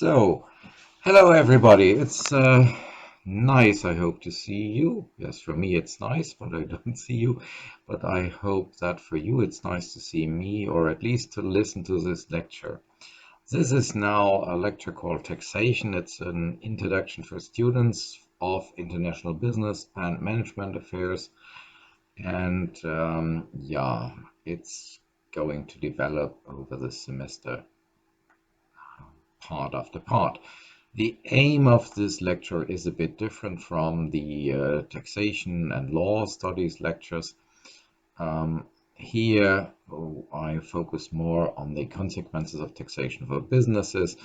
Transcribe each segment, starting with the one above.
So, hello everybody. It's nice, I hope, to see you. Yes, for me it's nice, but I don't see you. But I hope that for you it's nice to see me, or at least to listen to this lecture. This is now a lecture called Taxation. It's an introduction for students of international business and management affairs. And yeah, it's going to develop over the semester part after part. The aim of this lecture is a bit different from the taxation and law studies lectures. Here, I focus more on the consequences of taxation for businesses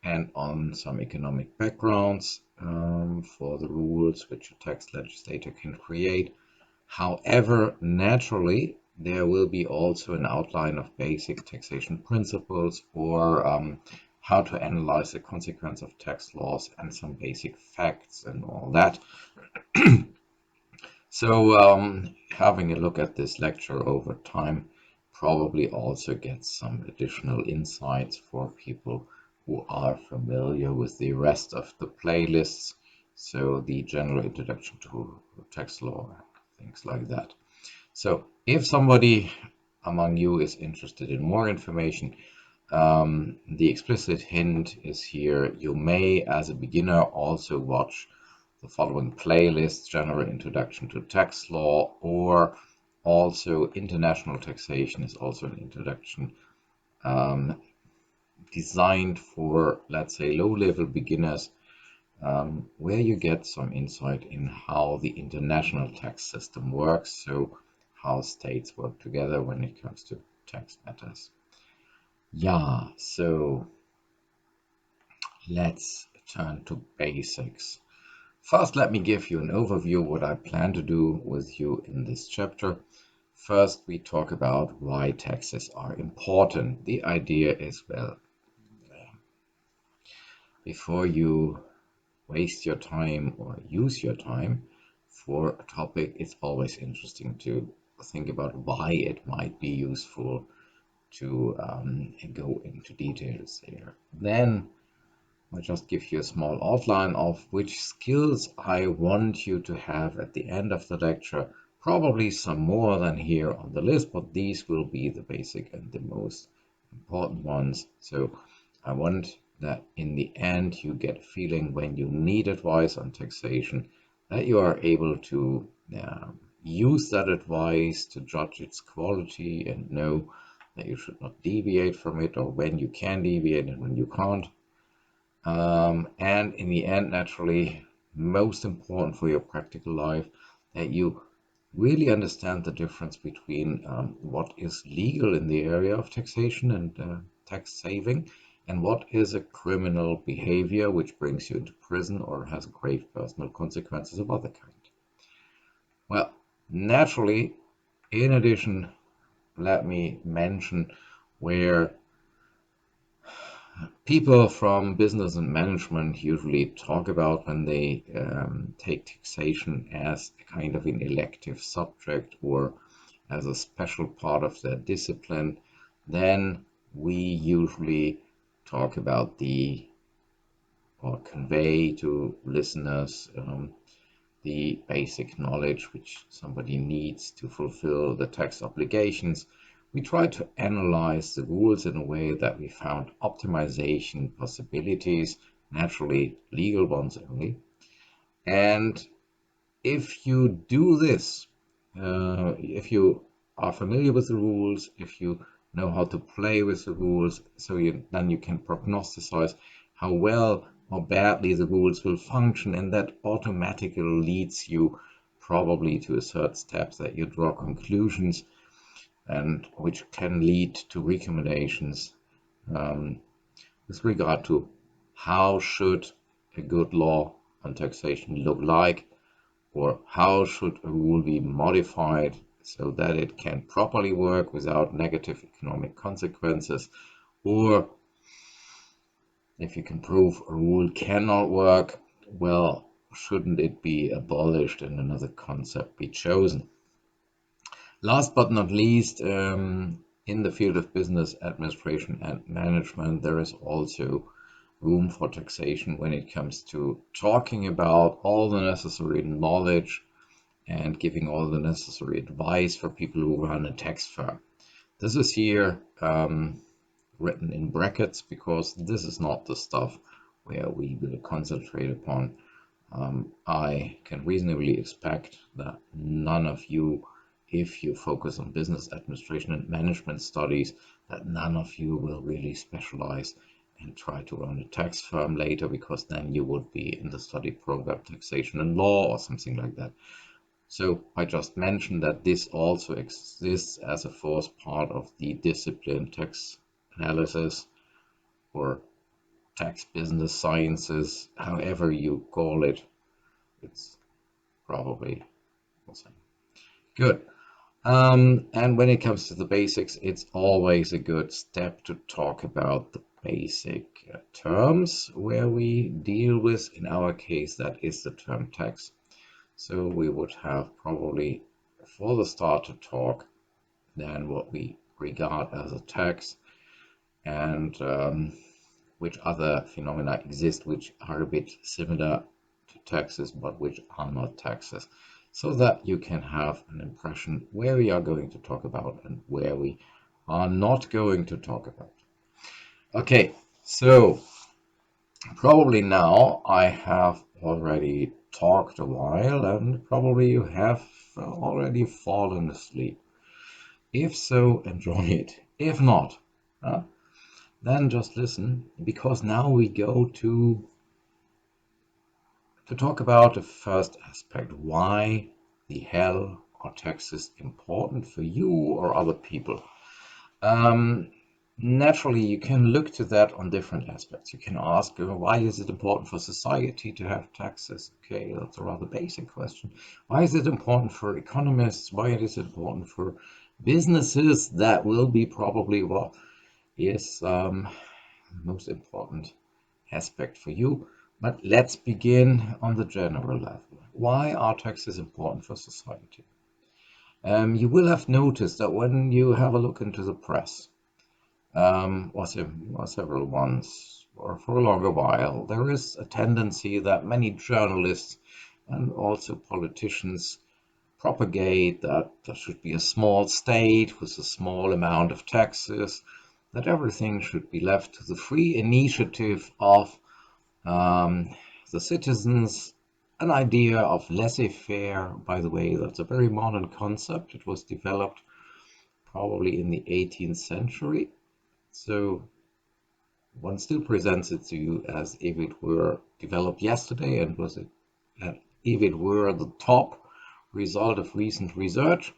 and on some economic backgrounds for the rules which a tax legislator can create. However, naturally, there will be also an outline of basic taxation principles or how to analyze the consequence of tax laws and some basic facts and all that. So having a look at this lecture over time probably also gets some additional insights for people who are familiar with the rest of the playlists. So the general introduction to tax law, things like that. So if somebody among you is interested in more information, the explicit hint is here. You may, as a beginner, also watch the following playlists: General Introduction to Tax Law, or also International Taxation is also an introduction designed for, let's say, low-level beginners, where you get some insight in how the international tax system works, so how states work together when it comes to tax matters. Yeah, so let's turn to basics. First, let me give you an overview of what I plan to do with you in this chapter. First, we talk about why taxes are important. The idea is, well, before you waste your time or use your time for a topic, it's always interesting to think about why it might be useful to go into details here. Then I'll just give you a small outline of which skills I want you to have at the end of the lecture. Probably some more than here on the list, but these will be the basic and the most important ones. So I want that in the end you get a feeling when you need advice on taxation that you are able to use that advice to judge its quality and know that you should not deviate from it, or when you can deviate and when you can't. And in the end, naturally, most important for your practical life, that you really understand the difference between what is legal in the area of taxation and tax saving, and what is a criminal behavior which brings you into prison or has grave personal consequences of other kind. Well, naturally, in addition, let me mention where people from business and management usually talk about when they take taxation as a kind of an elective subject or as a special part of their discipline. Then we usually talk about or convey to listeners the basic knowledge which somebody needs to fulfill the tax obligations. We try to analyze the rules in a way that we found optimization possibilities, naturally legal ones only. And if you do this, if you are familiar with the rules, if you know how to play with the rules, then you can prognosticate how well or badly the rules will function, and that automatically leads you probably to a certain steps that you draw conclusions and which can lead to recommendations with regard to how should a good law on taxation look like, or how should a rule be modified so that it can properly work without negative economic consequences, or if you can prove a rule cannot work, well, shouldn't it be abolished and another concept be chosen? Last but not least, in the field of business administration and management, there is also room for taxation when it comes to talking about all the necessary knowledge and giving all the necessary advice for people who run a tax firm. This is here written in brackets because this is not the stuff where we will concentrate upon. I can reasonably expect that none of you, if you focus on business administration and management studies, that none of you will really specialize and try to run a tax firm later, because then you would be in the study program taxation and law or something like that. So I just mentioned that this also exists as a fourth part of the discipline tax analysis or tax business sciences, however you call it. It's probably the same. Good. And when it comes to the basics, it's always a good step to talk about the basic terms where we deal with. In our case, that is the term tax. So we would have probably, for the start, to talk then what we regard as a tax, and which other phenomena exist which are a bit similar to taxes but which are not taxes, so that you can have an impression where we are going to talk about and where we are not going to talk about. Okay, so probably now I have already talked a while and probably you have already fallen asleep. If so, enjoy it. If not, then just listen, because now we go to talk about the first aspect. Why the hell are taxes important for you or other people? Naturally, you can look to that on different aspects. You can ask, why is it important for society to have taxes? Okay, that's a rather basic question. Why is it important for economists? Why is it important for businesses? That will be probably what is the most important aspect for you. But let's begin on the general level. Why are taxes important for society? You will have noticed that when you have a look into the press, or several ones, or for a longer while, there is a tendency that many journalists and also politicians propagate that there should be a small state with a small amount of taxes, that everything should be left to the free initiative of the citizens, an idea of laissez-faire. By the way, that's a very modern concept. It was developed probably in the 18th century. So one still presents it to you as if it were developed yesterday and if it were the top result of recent research.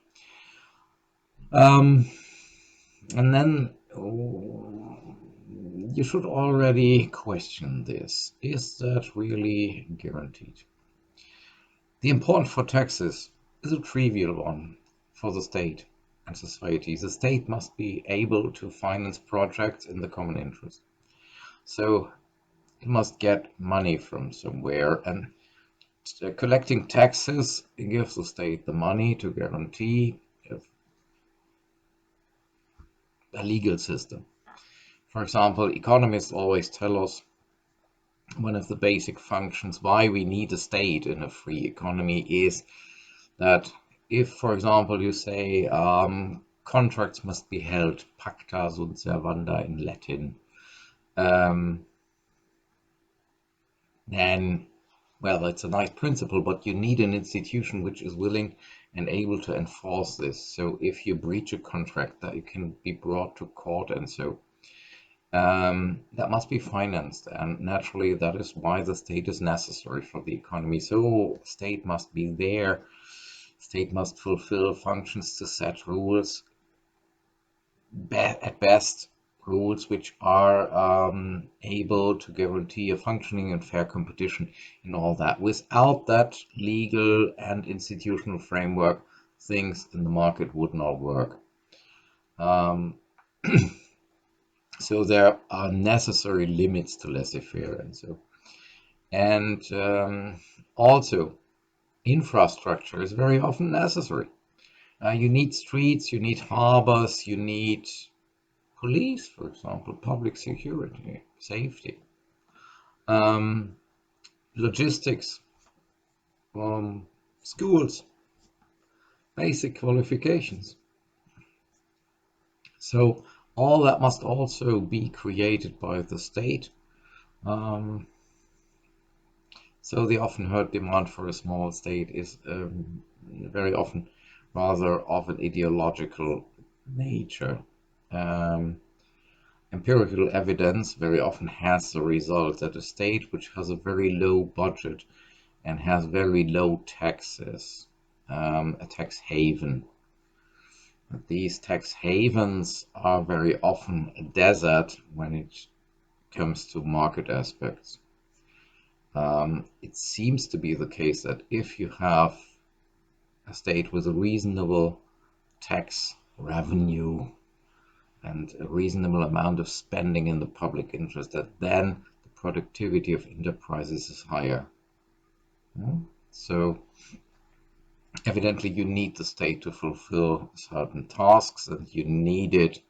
And then you should already question this. Is that really guaranteed? The importance for taxes is a trivial one for the state and society. The state must be able to finance projects in the common interest. So it must get money from somewhere, and collecting taxes gives the state the money to guarantee a legal system. For example, economists always tell us one of the basic functions why we need a state in a free economy is that if, for example, you say contracts must be held, pacta sunt servanda in Latin, then, well, it's a nice principle, but you need an institution which is willing and able to enforce this. So if you breach a contract, that you can be brought to court, and so that must be financed, and naturally that is why the state is necessary for the economy. So state must be there, state must fulfill functions to set rules, at best rules which are able to guarantee a functioning and fair competition in all that. Without that legal and institutional framework, things in the market would not work. So there are necessary limits to laissez-faire, and so. And also, infrastructure is very often necessary. You need streets, you need harbors, you need police, for example, public security, safety. um, logistics, schools, basic qualifications. So all that must also be created by the state. Um, so the often heard demand for a small state is very often rather of an ideological nature. Um, Empirical evidence very often has the result that a state which has a very low budget and has very low taxes, a tax haven. These tax havens are very often a desert when it comes to market aspects. It seems to be the case that if you have a state with a reasonable tax revenue and a reasonable amount of spending in the public interest, that then the productivity of enterprises is higher. So evidently you need the state to fulfill certain tasks, and you need it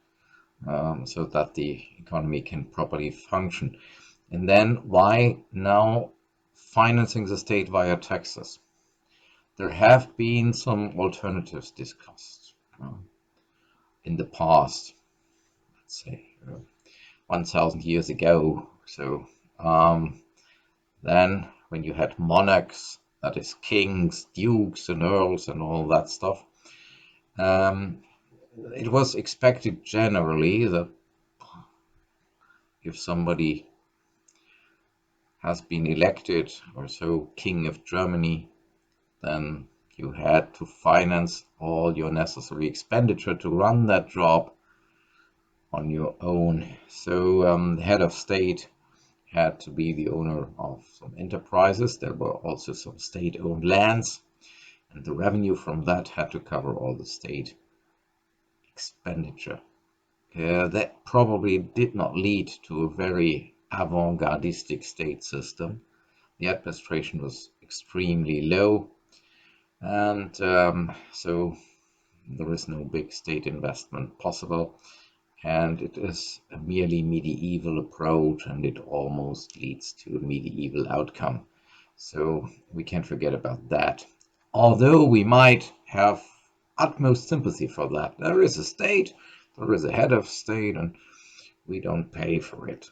so that the economy can properly function. And then why now financing the state via taxes? There have been some alternatives discussed in the past, let's say 1,000 years ago. So then when you had monarchs, that is kings, dukes and earls and all that stuff, it was expected generally that if somebody has been elected or so king of Germany, then you had to finance all your necessary expenditure to run that job on your own. So the head of state had to be the owner of some enterprises. There were also some state-owned lands, and the revenue from that had to cover all the state expenditure. That probably did not lead to a very avant-gardistic state system. The administration was extremely low, and so there is no big state investment possible, and it is a merely medieval approach, and it almost leads to a medieval outcome. So we can't forget about that. Although we might have utmost sympathy for that. There is a state, there is a head of state, and we don't pay for it.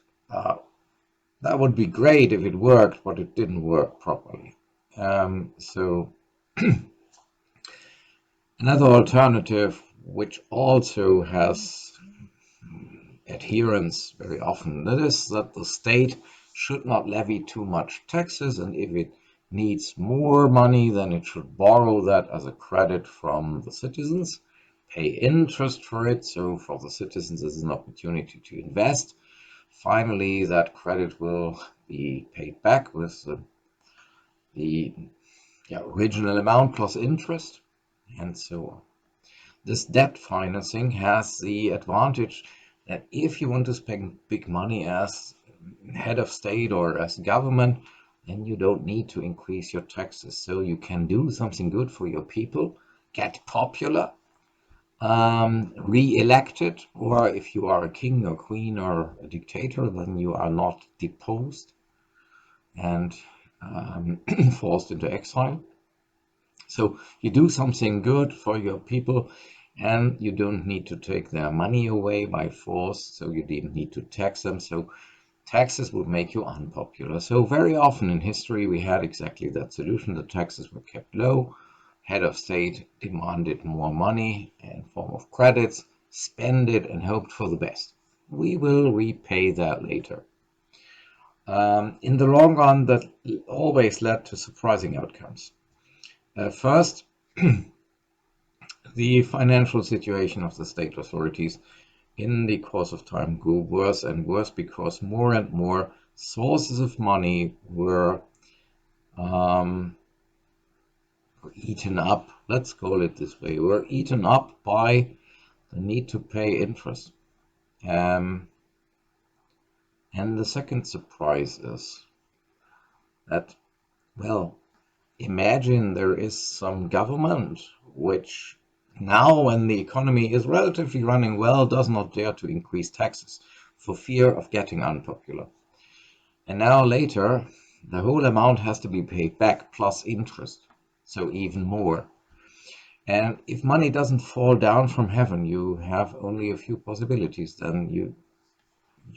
That would be great if it worked, but it didn't work properly. So another alternative, which also has adherence very often, that is that the state should not levy too much taxes, and if it needs more money, then it should borrow that as a credit from the citizens, pay interest for it, so for the citizens this is an opportunity to invest. Finally, that credit will be paid back with the original amount plus interest, and so on. This debt financing has the advantage that if you want to spend big money as head of state or as government, then you don't need to increase your taxes. So you can do something good for your people, get popular, re-elected, or if you are a king or queen or a dictator, then you are not deposed and forced into exile. So you do something good for your people, and you don't need to take their money away by force, so you didn't need to tax them. So taxes would make you unpopular. So very often in history we had exactly that solution. The taxes were kept low, head of state demanded more money in form of credits, spend it and hoped for the best. We will repay that later. In the long run, that always led to surprising outcomes. First, the financial situation of the state authorities in the course of time grew worse and worse because more and more sources of money were eaten up, let's call it this way, were eaten up by the need to pay interest. And the second surprise is that, well, imagine there is some government which now, when the economy is relatively running well, does not dare to increase taxes for fear of getting unpopular. And now later, the whole amount has to be paid back plus interest, so even more. And if money doesn't fall down from heaven, you have only a few possibilities. Then you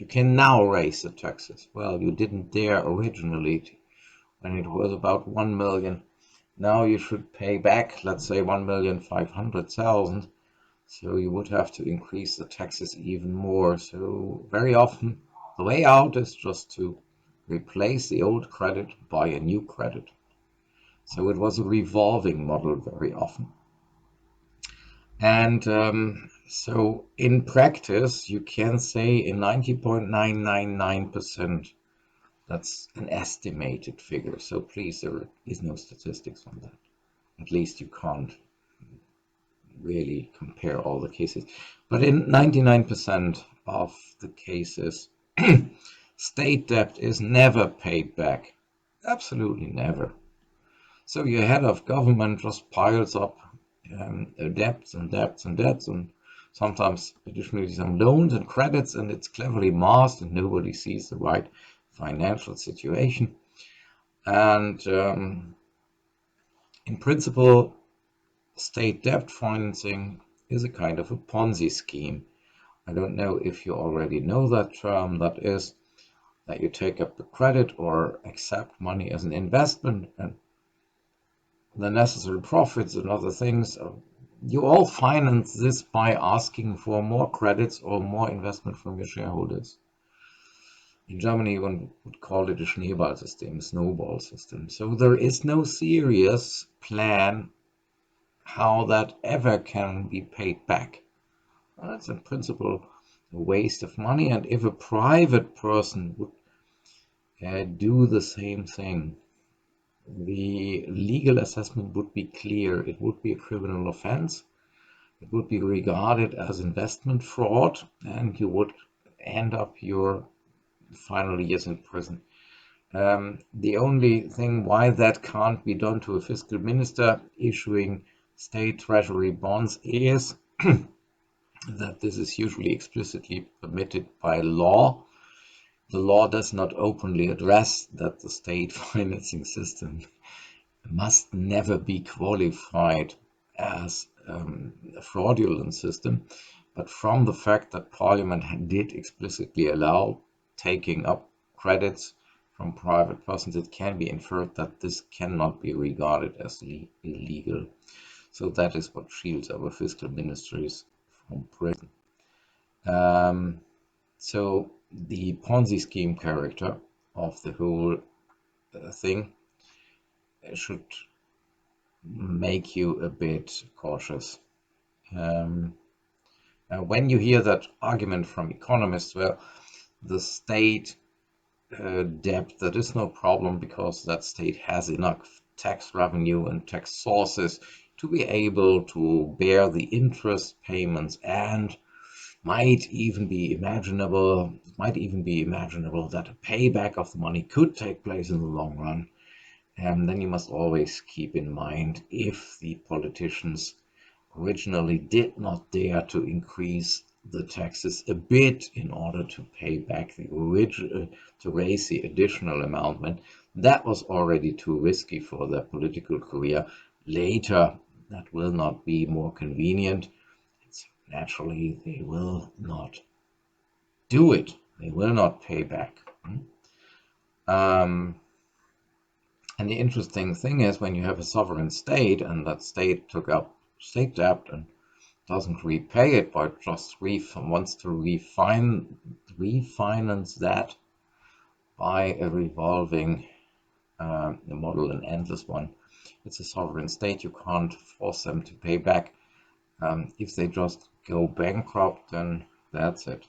can now raise the taxes. Well, you didn't dare originally when it was about 1 million. Now you should pay back, let's say 1,500,000. So you would have to increase the taxes even more. So very often the way out is just to replace the old credit by a new credit. So it was a revolving model very often. And so in practice, you can say in 90.999%, that's an estimated figure. So please, there is no statistics on that. At least you can't really compare all the cases. But in 99% of the cases, state debt is never paid back. Absolutely never. So your head of government just piles up debts and debts and debts, and sometimes additionally some loans and credits, and it's cleverly masked and nobody sees the right financial situation. And in principle, state debt financing is a kind of a Ponzi scheme. I don't know if you already know that term. That is that you take up the credit or accept money as an investment, and the necessary profits and other things. You all finance this by asking for more credits or more investment from your shareholders. In Germany, one would call it a Schneeballsystem, a snowball system. So there is no serious plan how that ever can be paid back. That's in principle a waste of money. And if a private person would do the same thing, the legal assessment would be clear. It would be a criminal offense. It would be regarded as investment fraud, and you would end up your final years in prison. The only thing why that can't be done to a fiscal minister issuing state treasury bonds is that this is usually explicitly permitted by law. The law does not openly address that the state financing system must never be qualified as a fraudulent system, but from the fact that Parliament did explicitly allow taking up credits from private persons, it can be inferred that this cannot be regarded as illegal. So that is what shields our fiscal ministries from prison. So the Ponzi scheme character of the whole thing should make you a bit cautious. When you hear that argument from economists, well, the state debt, that is no problem because that state has enough tax revenue and tax sources to be able to bear the interest payments, and might even be imaginable that a payback of the money could take place in the long run. And then you must always keep in mind, if the politicians originally did not dare to increase the taxes a bit in order to pay back the original, to raise the additional amount, when that was already too risky for their political career. Later, that will not be more convenient. So naturally, they will not do it. They will not pay back. And the interesting thing is, when you have a sovereign state and that state took up state debt and doesn't repay it, but just wants to refinance that by a revolving model, an endless one. It's a sovereign state. You can't force them to pay back. If they just go bankrupt, then that's it.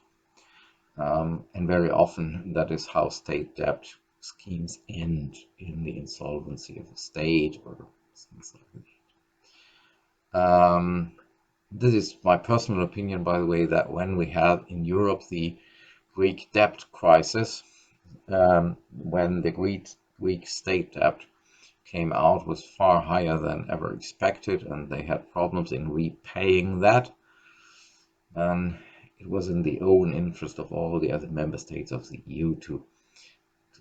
And very often that is how state debt schemes end, in the insolvency of the state or things like that. This is my personal opinion, by the way, that when we had in Europe the Greek debt crisis, when the Greek state debt came out, was far higher than ever expected, and they had problems in repaying that. It was in the own interest of all the other member states of the EU to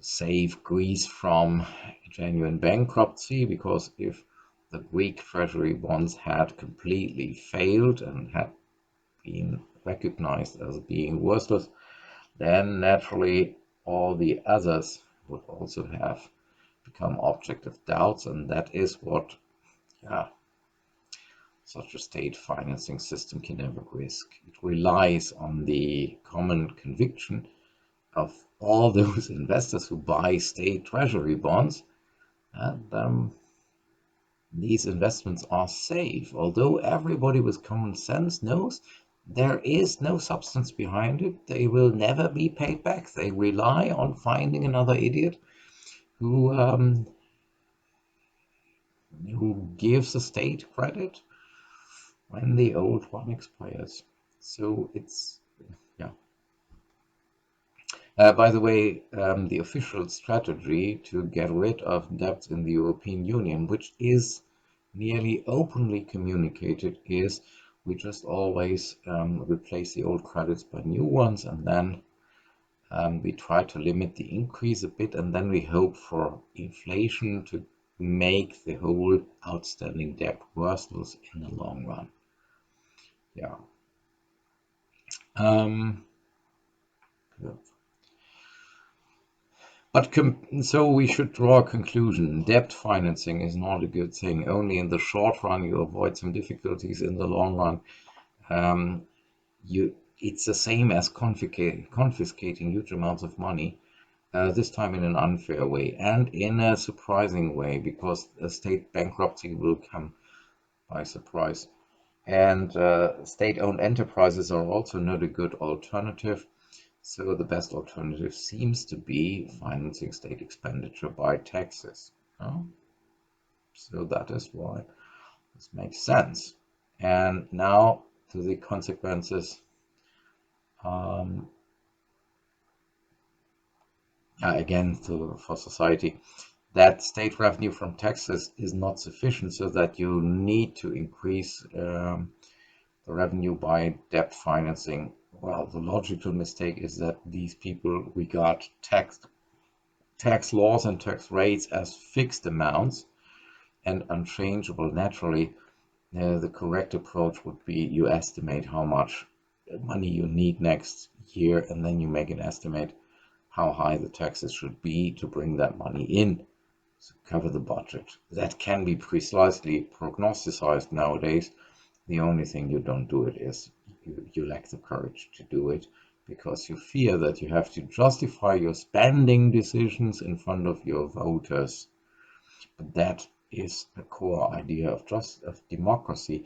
save Greece from genuine bankruptcy, because if the Greek treasury bonds had completely failed and had been recognized as being worthless, then naturally all the others would also have become object of doubts, and that is what, yeah, such a state financing system can never risk. It relies on the common conviction of all those investors who buy state treasury bonds, and these investments are safe, although everybody with common sense knows there is no substance behind it. They will never be paid back. They rely on finding another idiot who gives the state credit when the old one expires. So it's, yeah. By the way, the official strategy to get rid of debts in the European Union, which is nearly openly communicated, is we just always replace the old credits by new ones, and then we try to limit the increase a bit, and then we hope for inflation to make the whole outstanding debt worthless in the long run. Yeah. But so we should draw a conclusion. Debt financing is not a good thing. Only in the short run you avoid some difficulties. In the long run, it's the same as confiscating huge amounts of money, this time in an unfair way and in a surprising way, because a state bankruptcy will come by surprise. And state-owned enterprises are also not a good alternative. So the best alternative seems to be financing state expenditure by taxes. So that is why this makes sense. And now to the consequences. Again, for society, that state revenue from taxes is not sufficient, so that you need to increase the revenue by debt financing. Well, the logical mistake is that these people regard tax laws and tax rates as fixed amounts and unchangeable. Naturally, the correct approach would be you estimate how much money you need next year, and then you make an estimate how high the taxes should be to bring that money in to cover the budget. That can be precisely prognosticized nowadays. The only thing you don't do it is you lack the courage to do it, because you fear that you have to justify your spending decisions in front of your voters. But that is the core idea of democracy,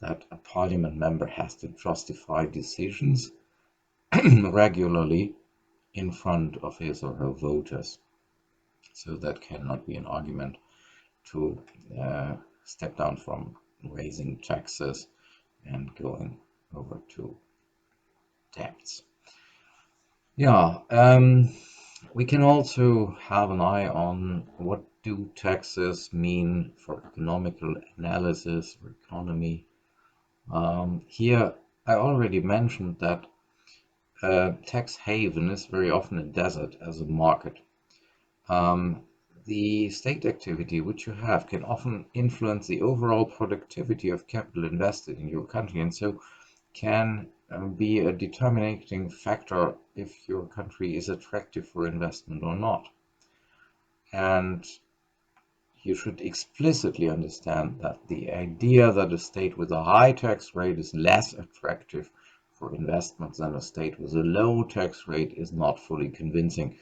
that a parliament member has to justify decisions regularly in front of his or her voters. So that cannot be an argument to step down from raising taxes and going over to debts. Yeah, we can also have an eye on what do taxes mean for economical analysis, for economy. Here, I already mentioned that tax haven is very often a desert as a market. The state activity which you have can often influence the overall productivity of capital invested in your country, and so can be a determining factor if your country is attractive for investment or not. And you should explicitly understand that the idea that a state with a high tax rate is less attractive for investments than a state with a low tax rate is not fully convincing.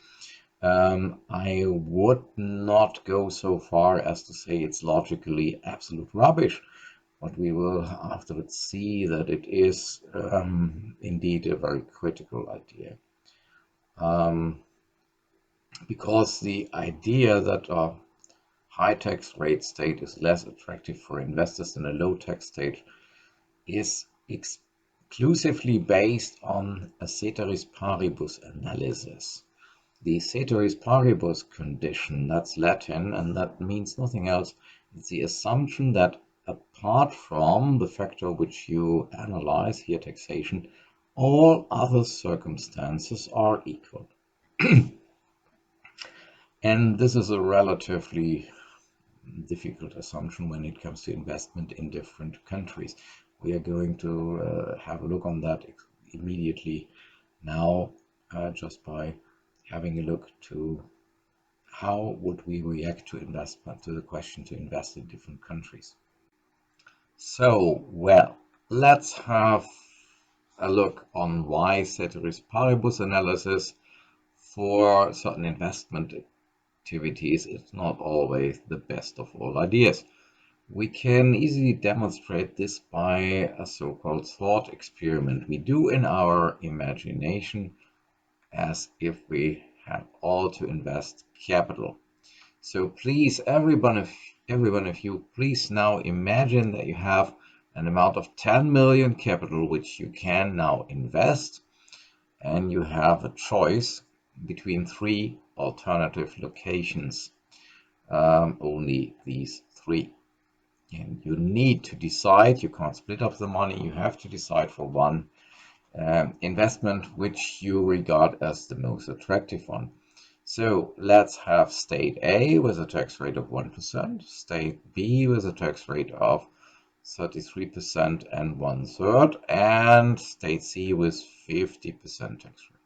I would not go so far as to say it's logically absolute rubbish, but we will afterwards see that it is indeed a very critical idea. Because the idea that a high tax rate state is less attractive for investors than a low tax state is exclusively based on a ceteris paribus analysis. The ceteris paribus condition, that's Latin, and that means nothing else. It's the assumption that apart from the factor which you analyze, here taxation, all other circumstances are equal. And this is a relatively difficult assumption when it comes to investment in different countries. We are going to have a look on that immediately now, just by having a look to how would we react to investment, to the question to invest in different countries. So, well, let's have a look on why ceteris paribus analysis for certain investment activities is not always the best of all ideas. We can easily demonstrate this by a so-called thought experiment we do in our imagination as if we had all to invest capital. So please, every one of you, please now imagine that you have an amount of 10 million capital which you can now invest, and you have a choice between three alternative locations, only these three. And you need to decide, you can't split up the money, you have to decide for one investment which you regard as the most attractive one. So let's have state A with a tax rate of 1%, state B with a tax rate of 33% and 1/3, and state C with 50% tax rate.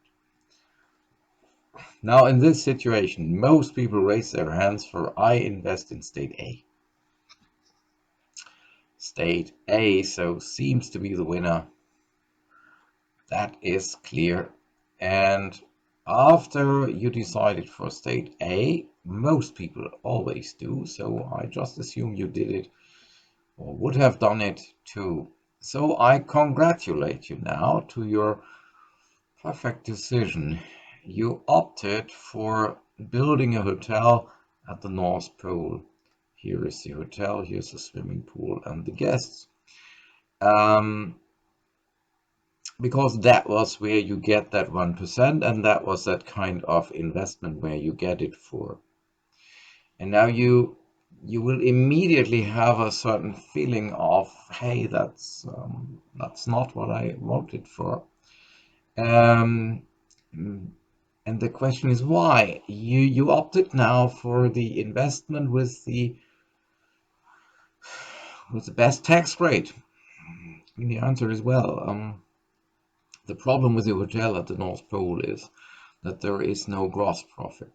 Now, in this situation, most people raise their hands for I invest in state A. State A, so seems to be the winner. That is clear. And after you decided for state A, most people always do, so I just assume you did it or would have done it too. So I congratulate you now to your perfect decision. You opted for building a hotel at the North Pole. Here is the hotel, here's the swimming pool and the guests. Because that was where you get that 1%, and that was that kind of investment where you get it for. And now you will immediately have a certain feeling of, hey, that's not what I wanted for. Um, and the question is why? You opted now for the investment with the best tax rate. And the answer is well. The problem with the hotel at the North Pole is that there is no gross profit.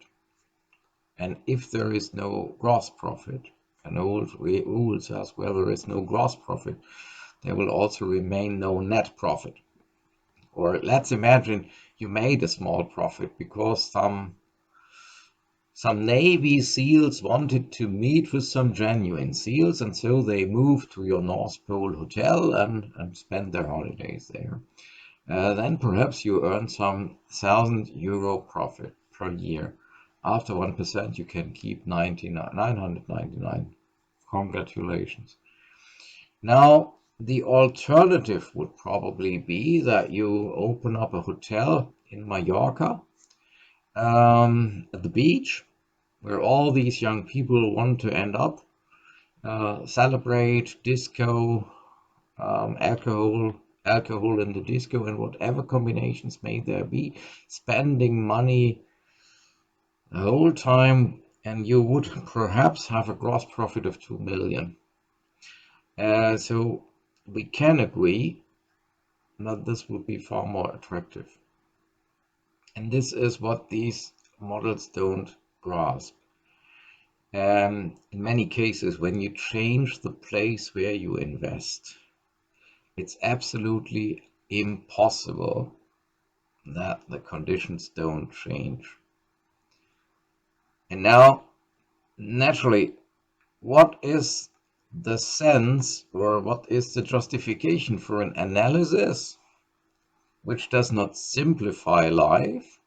And if there is no gross profit, an old rule says where there is no gross profit, there will also remain no net profit. Or let's imagine you made a small profit because some Navy SEALs wanted to meet with some genuine SEALs, and so they moved to your North Pole hotel and spent their holidays there. Then perhaps you earn some €1,000 profit per year. After 1%, you can keep 999. Congratulations. Now, the alternative would probably be that you open up a hotel in Mallorca, at the beach, where all these young people want to end up, celebrate, disco, alcohol in the disco, and whatever combinations may there be, spending money the whole time, and you would perhaps have a gross profit of 2 million. So we can agree that this would be far more attractive. And this is what these models don't grasp. In many cases, when you change the place where you invest, it's absolutely impossible that the conditions don't change. And now, naturally, what is the sense, or what is the justification for an analysis which does not simplify life,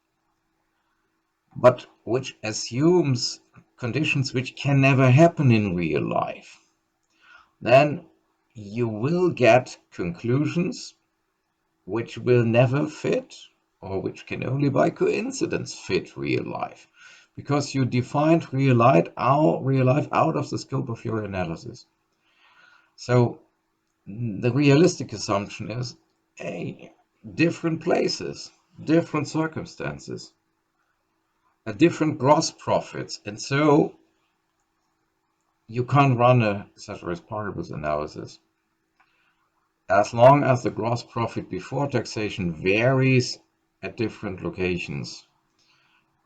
but which assumes conditions which can never happen in real life? Then you will get conclusions which will never fit, or which can only by coincidence fit real life, because you defined real life out of the scope of your analysis. So the realistic assumption is, hey, different places, different circumstances. different gross profits. And so you can't run a ceteris paribus analysis. As long as the gross profit before taxation varies at different locations,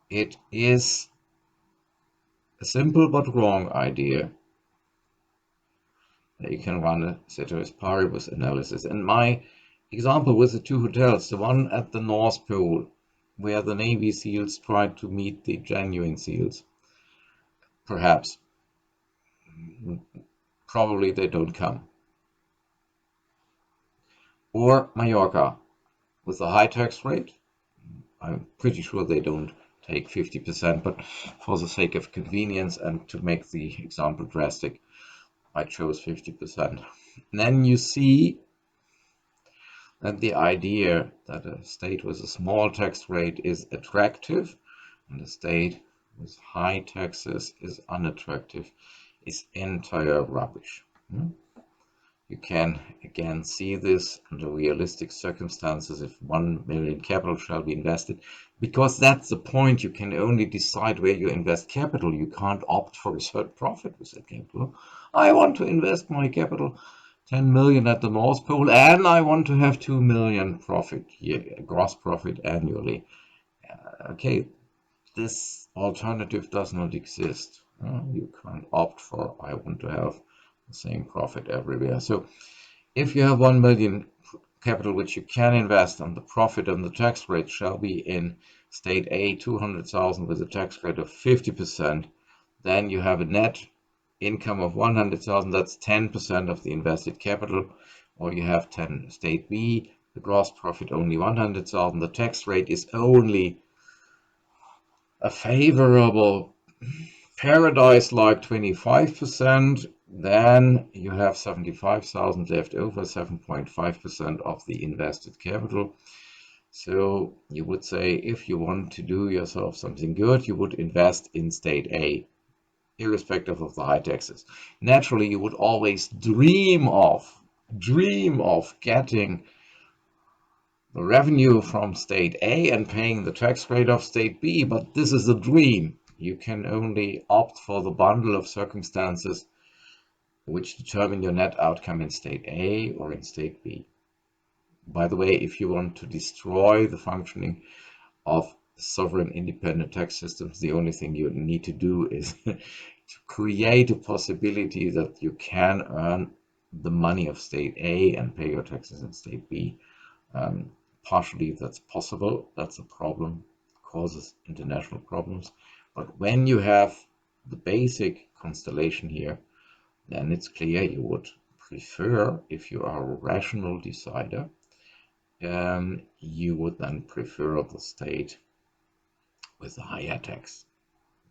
it is a simple but wrong idea that you can run a ceteris paribus analysis. And my example with the two hotels, the one at the North Pole, where the Navy SEALs tried to meet the genuine SEALs, perhaps, probably they don't come. Or Mallorca, with a high tax rate, I'm pretty sure they don't take 50%, but for the sake of convenience and to make the example drastic, I chose 50%. And then you see that the idea that a state with a small tax rate is attractive and a state with high taxes is unattractive is entire rubbish. You can again see this under realistic circumstances if 1 million capital shall be invested, because that's the point. You can only decide where you invest capital. You can't opt for a certain profit with that capital. I want to invest my capital 10 million at the North Pole and I want to have 2 million profit gross profit annually. Okay, this alternative does not exist. You can't opt for I want to have the same profit everywhere. So if you have 1 million capital which you can invest and the profit and the tax rate shall be in state A 200,000 with a tax rate of 50%, then you have a net income of 100,000, that's 10% of the invested capital. Or you have 10 state B, the gross profit only 100,000, the tax rate is only a favorable paradise like 25%, then you have 75,000 left over, 7.5% of the invested capital. So you would say if you want to do yourself something good, you would invest in state A, irrespective of the high taxes. Naturally, you would always dream of getting the revenue from state A and paying the tax rate of state B, but this is a dream. You can only opt for the bundle of circumstances which determine your net outcome in state A or in state B. By the way, if you want to destroy the functioning of sovereign independent tax systems, the only thing you need to do is to create a possibility that you can earn the money of state A and pay your taxes in state B. Partially that's possible, that's a problem, causes international problems. But when you have the basic constellation here, then it's clear you would prefer, if you are a rational decider, you would then prefer the state with the higher tax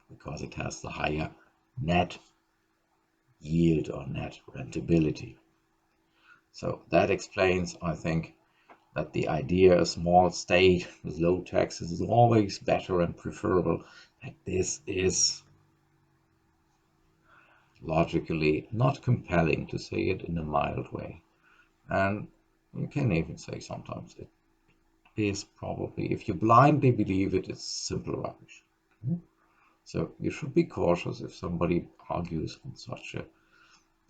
because it has the higher net yield or net rentability. So that explains, I think, that the idea a small state with low taxes is always better and preferable. Like this is logically not compelling, to say it in a mild way. And you can even say sometimes it is probably, if you blindly believe it, it's simple rubbish. So you should be cautious if somebody argues on such a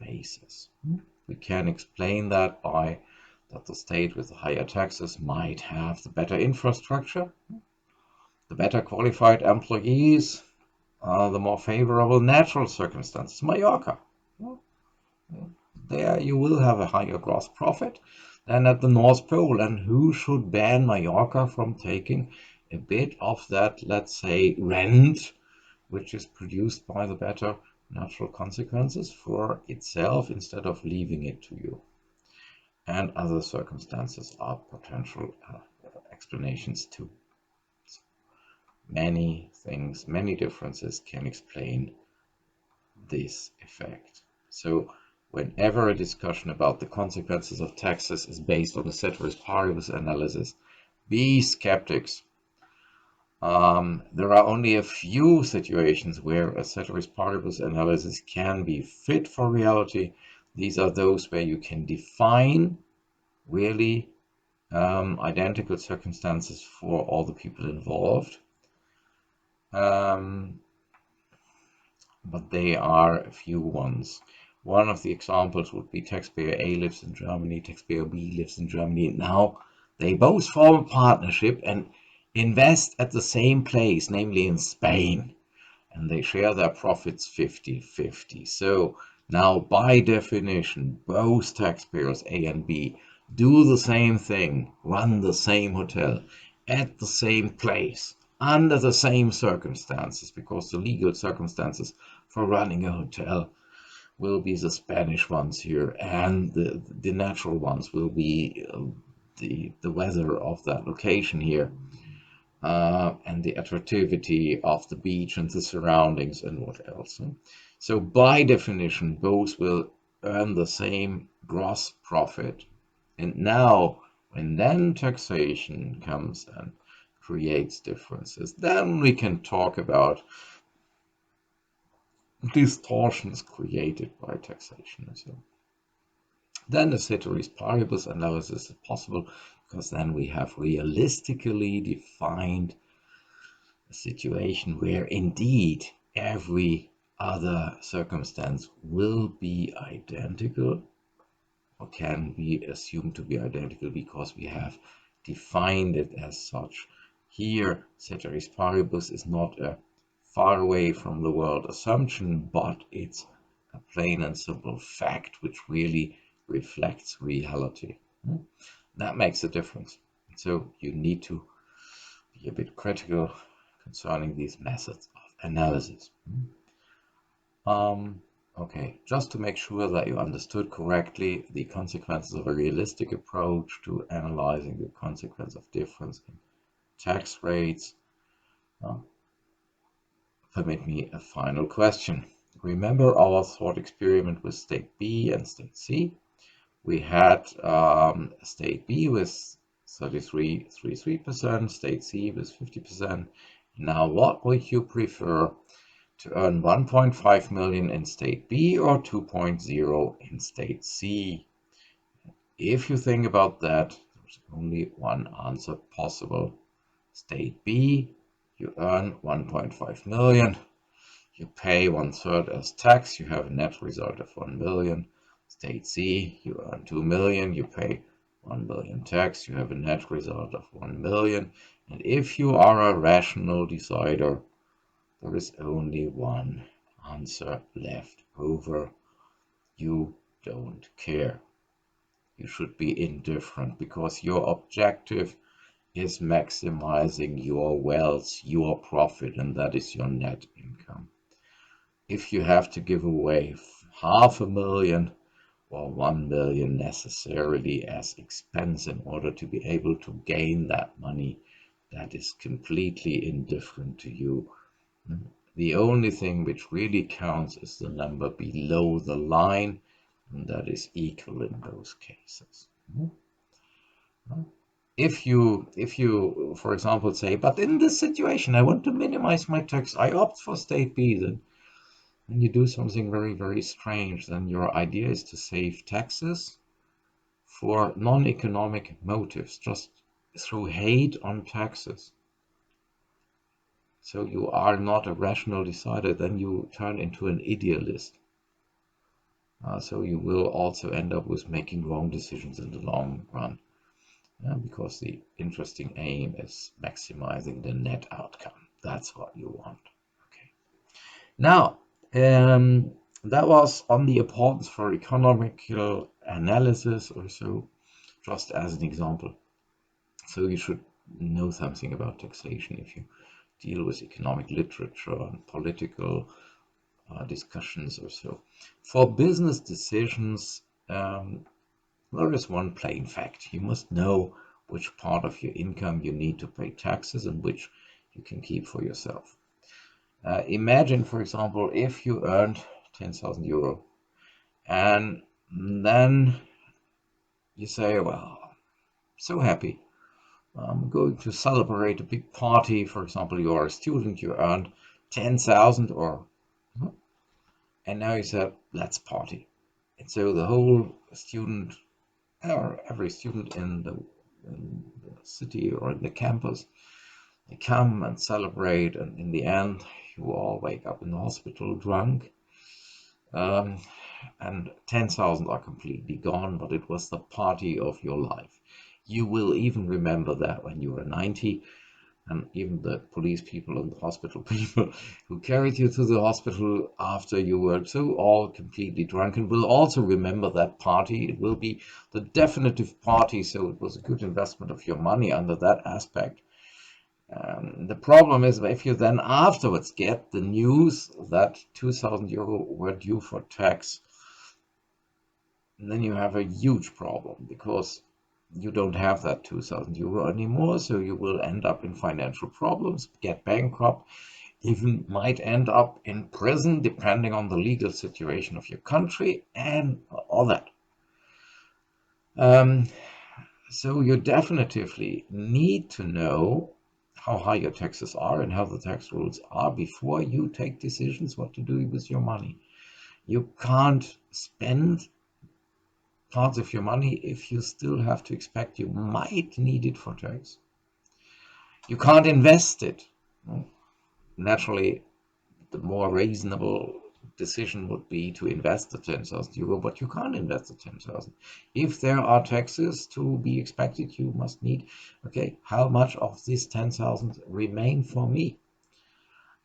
basis. We can explain that by that the state with the higher taxes might have the better infrastructure, the better qualified employees, the more favorable natural circumstances. Mallorca, there you will have a higher gross profit than at the North Pole. And who should ban Mallorca from taking a bit of that, let's say, rent, which is produced by the better natural consequences for itself instead of leaving it to you? And other circumstances are potential explanations too. So many things, many differences can explain this effect. So whenever a discussion about the consequences of taxes is based on a ceteris paribus analysis, be skeptics. There are only a few situations where a ceteris paribus analysis can be fit for reality. These are those where you can define really identical circumstances for all the people involved. Um, but they are a few ones. One of the examples would be taxpayer A lives in Germany, taxpayer B lives in Germany. Now they both form a partnership and invest at the same place, namely in Spain, and they share their profits 50-50. So now, by definition, both taxpayers A and B do the same thing, run the same hotel at the same place, under the same circumstances, because the legal circumstances for running a hotel will be the Spanish ones here, and the natural ones will be the weather of that location here, and the attractivity of the beach and the surroundings and what else. So by definition, both will earn the same gross profit. And now, when then taxation comes and creates differences, then we can talk about distortions created by taxation. So then the ceteris paribus analysis is possible, because then we have realistically defined a situation where indeed every other circumstance will be identical, or can be assumed to be identical, because we have defined it as such. Here, ceteris paribus is not a far away from the world assumption, but it's a plain and simple fact which really reflects reality. That makes a difference. So you need to be a bit critical concerning these methods of analysis. Okay, just to make sure that you understood correctly the consequences of a realistic approach to analyzing the consequence of difference in tax rates, permit me a final question. Remember our thought experiment with state B and state C? We had state B with 33.33%, state C with 50%. Now, what would you prefer, to earn 1.5 million in state B or 2.0 in state C? If you think about that, there's only one answer possible. State B, you earn 1.5 million. You pay 1/3 as tax, you have a net result of 1 million. State C, you earn 2 million, you pay 1 million tax, you have a net result of 1 million. And if you are a rational decider, there is only one answer left over. You don't care. You should be indifferent, because your objective is maximizing your wealth, your profit, and that is your net income. If you have to give away 500,000 or 1 million necessarily as expense in order to be able to gain that money, that is completely indifferent to you. The only thing which really counts is the number below the line, and that is equal in those cases. If you, for example, say, but in this situation, I want to minimize my tax, I opt for state B, then you do something very, very strange. Then your idea is to save taxes for non-economic motives, just through hate on taxes. So you are not a rational decider, then you turn into an idealist. So you will also end up with making wrong decisions in the long run, because the interesting aim is maximizing the net outcome. That's what you want. Okay. Now, that was on the importance for economical analysis, or so, just as an example. So you should know something about taxation if you deal with economic literature and political discussions or so. For business decisions, there is one plain fact. You must know which part of your income you need to pay taxes and which you can keep for yourself. Imagine, for example, if you earned 10,000 euro, and then you say, well, so happy. I'm going to celebrate a big party. For example, you are a student, you earned 10,000, and now you said, let's party. And so the whole student, or every student in the city or in the campus, You come and celebrate, and in the end, you all wake up in the hospital drunk. Um, and 10,000 are completely gone, but it was the party of your life. You will even remember that when you were 90, and even the police people and the hospital people who carried you to the hospital after you were so all completely drunken will also remember that party. It will be the definitive party, so it was a good investment of your money under that aspect. The problem is if you then afterwards get the news that 2,000 euro were due for tax, then you have a huge problem because you don't have that 2,000 euro anymore. So you will end up in financial problems, get bankrupt, even might end up in prison, depending on the legal situation of your country and all that. Um, so you definitively need to know how high your taxes are and how the tax rules are before you take decisions what to do with your money. You can't spend parts of your money if you still have to expect you might need it for tax. You can't invest it. Naturally, the more reasonable decision would be to invest the 10,000 euro, but you can't invest the 10,000. If there are taxes to be expected, you must need, okay, how much of this 10,000 remain for me?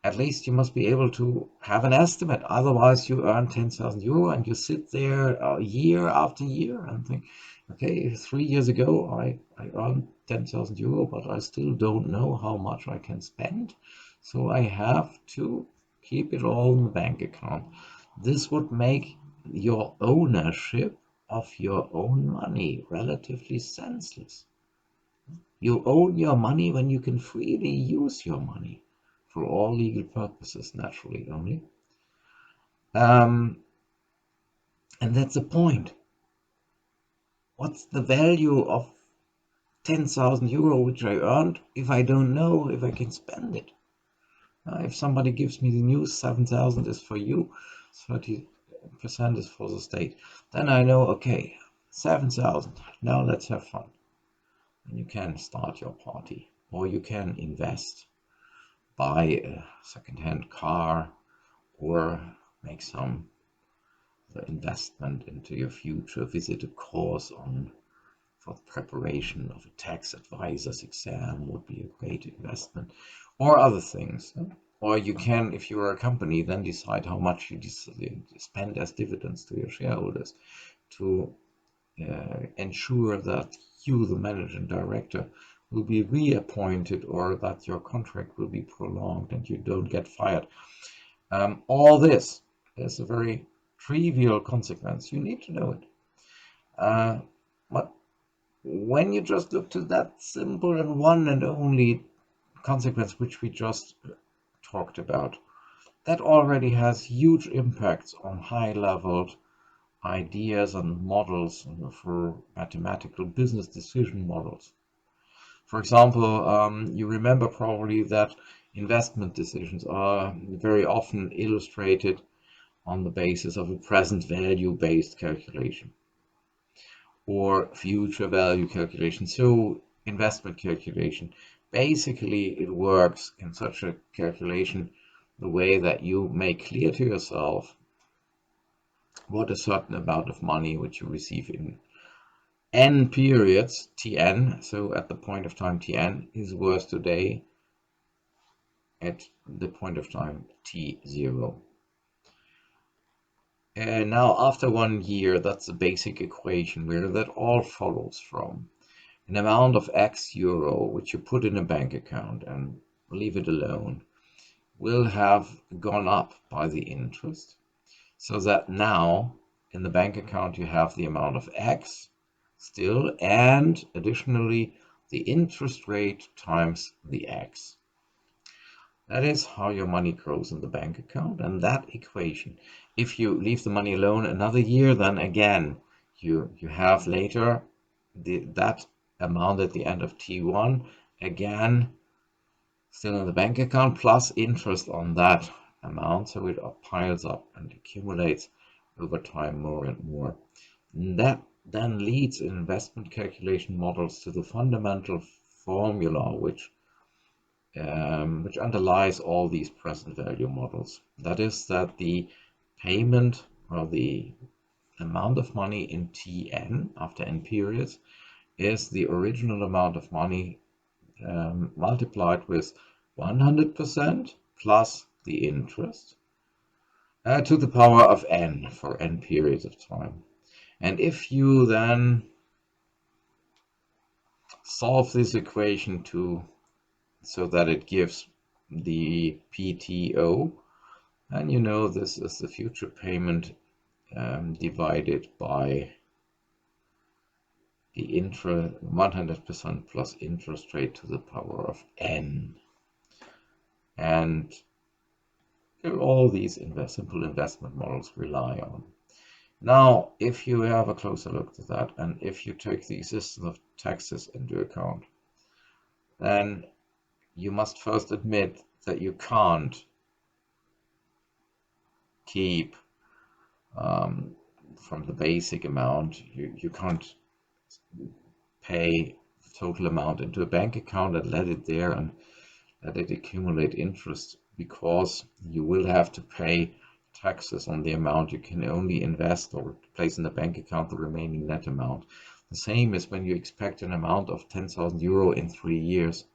At least you must be able to have an estimate. Otherwise, you earn 10,000 euro and you sit there year after year and think, okay, 3 years ago I earned 10,000 euro, but I still don't know how much I can spend. So I have to keep it all in the bank account. This would make your ownership of your own money relatively senseless. You own your money when you can freely use your money for all legal purposes, naturally only. Um, and that's the point. What's the value of 10,000 euro which I earned if I don't know if I can spend it? If somebody gives me the news 7,000 is for you, 30% is for the state, then I know, okay, 7,000, now let's have fun. And you can start your party, or you can invest, buy a second-hand car, or make some investment into your future, visit a course on for preparation of a tax advisor's exam would be a great investment, or other things. Or you can, if you're a company, then decide how much you spend as dividends to your shareholders to ensure that you, the managing director, will be reappointed or that your contract will be prolonged and you don't get fired. All this is a very trivial consequence. You need to know it. But when you just look to that simple and one and only consequence which we just talked about, that already has huge impacts on high-leveled ideas and models for mathematical business decision models. For example, you remember probably that investment decisions are very often illustrated on the basis of a present value-based calculation or future value calculation. So investment calculation, basically it works in such a calculation the way that you make clear to yourself what a certain amount of money which you receive in n periods, Tn, so at the point of time Tn, is worth today at the point of time T0. And now after 1 year, that's the basic equation where that all follows from. An amount of X euro, which you put in a bank account and leave it alone, will have gone up by the interest, so that now in the bank account you have the amount of X still, and additionally the interest rate times the X. That is how your money grows in the bank account, and that equation. If you leave the money alone another year, then again you have later that amount at the end of T1, again still in the bank account, plus interest on that amount, so it piles up and accumulates over time more and more. And that then leads in investment calculation models to the fundamental formula which which underlies all these present value models. That is that the payment or the amount of money in Tn after n periods is the original amount of money multiplied with 100% plus the interest to the power of n for n periods of time. And if you then solve this equation so that it gives the PTO, and you know this is the future payment divided by the 100% plus interest rate to the power of n. And all these simple investment models rely on. Now, if you have a closer look at that, and if you take the existence of taxes into account, then you must first admit that you can't keep from the basic amount, you can't pay the total amount into a bank account and let it there and let it accumulate interest, because you will have to pay taxes on the amount. You can only invest or place in the bank account the remaining net amount. The same is when you expect an amount of 10,000 euro in 3 years.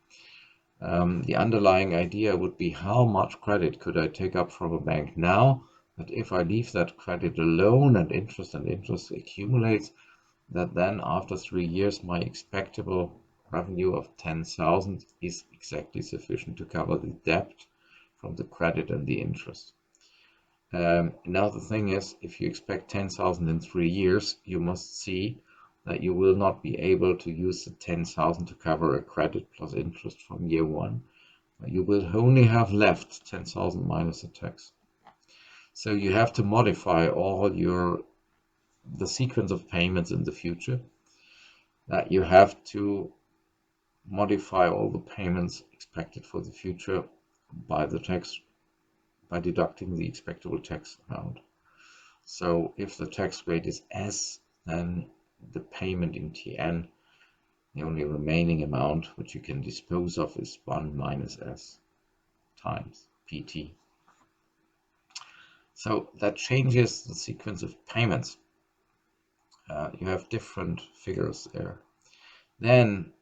The underlying idea would be, how much credit could I take up from a bank now, that if I leave that credit alone and interest accumulates, that then after 3 years my expectable revenue of 10,000 is exactly sufficient to cover the debt from the credit and the interest. Now the thing is, if you expect 10,000 in 3 years, you must see that you will not be able to use the 10,000 to cover a credit plus interest from year one. You will only have left 10,000 minus the tax. So you have to modify all the sequence of payments in the future. That you have to modify all the payments expected for the future by deducting the expectable tax amount. So if the tax rate is S, then the payment in Tn, the only remaining amount which you can dispose of, is 1 minus S times Pt. So that changes the sequence of payments. You have different figures there. Then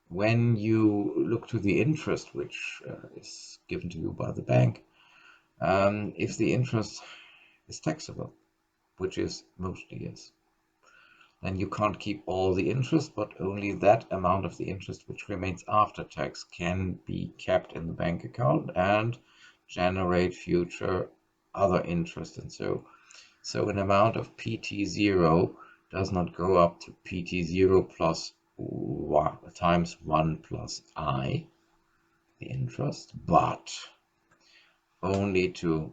when you look to the interest which is given to you by the bank, if the interest is taxable, which is mostly is, then you can't keep all the interest, but only that amount of the interest which remains after tax can be kept in the bank account and generate future other interest. And so an amount of PT0 does not go up to PT0 plus 1 times 1 plus I, the interest, but only to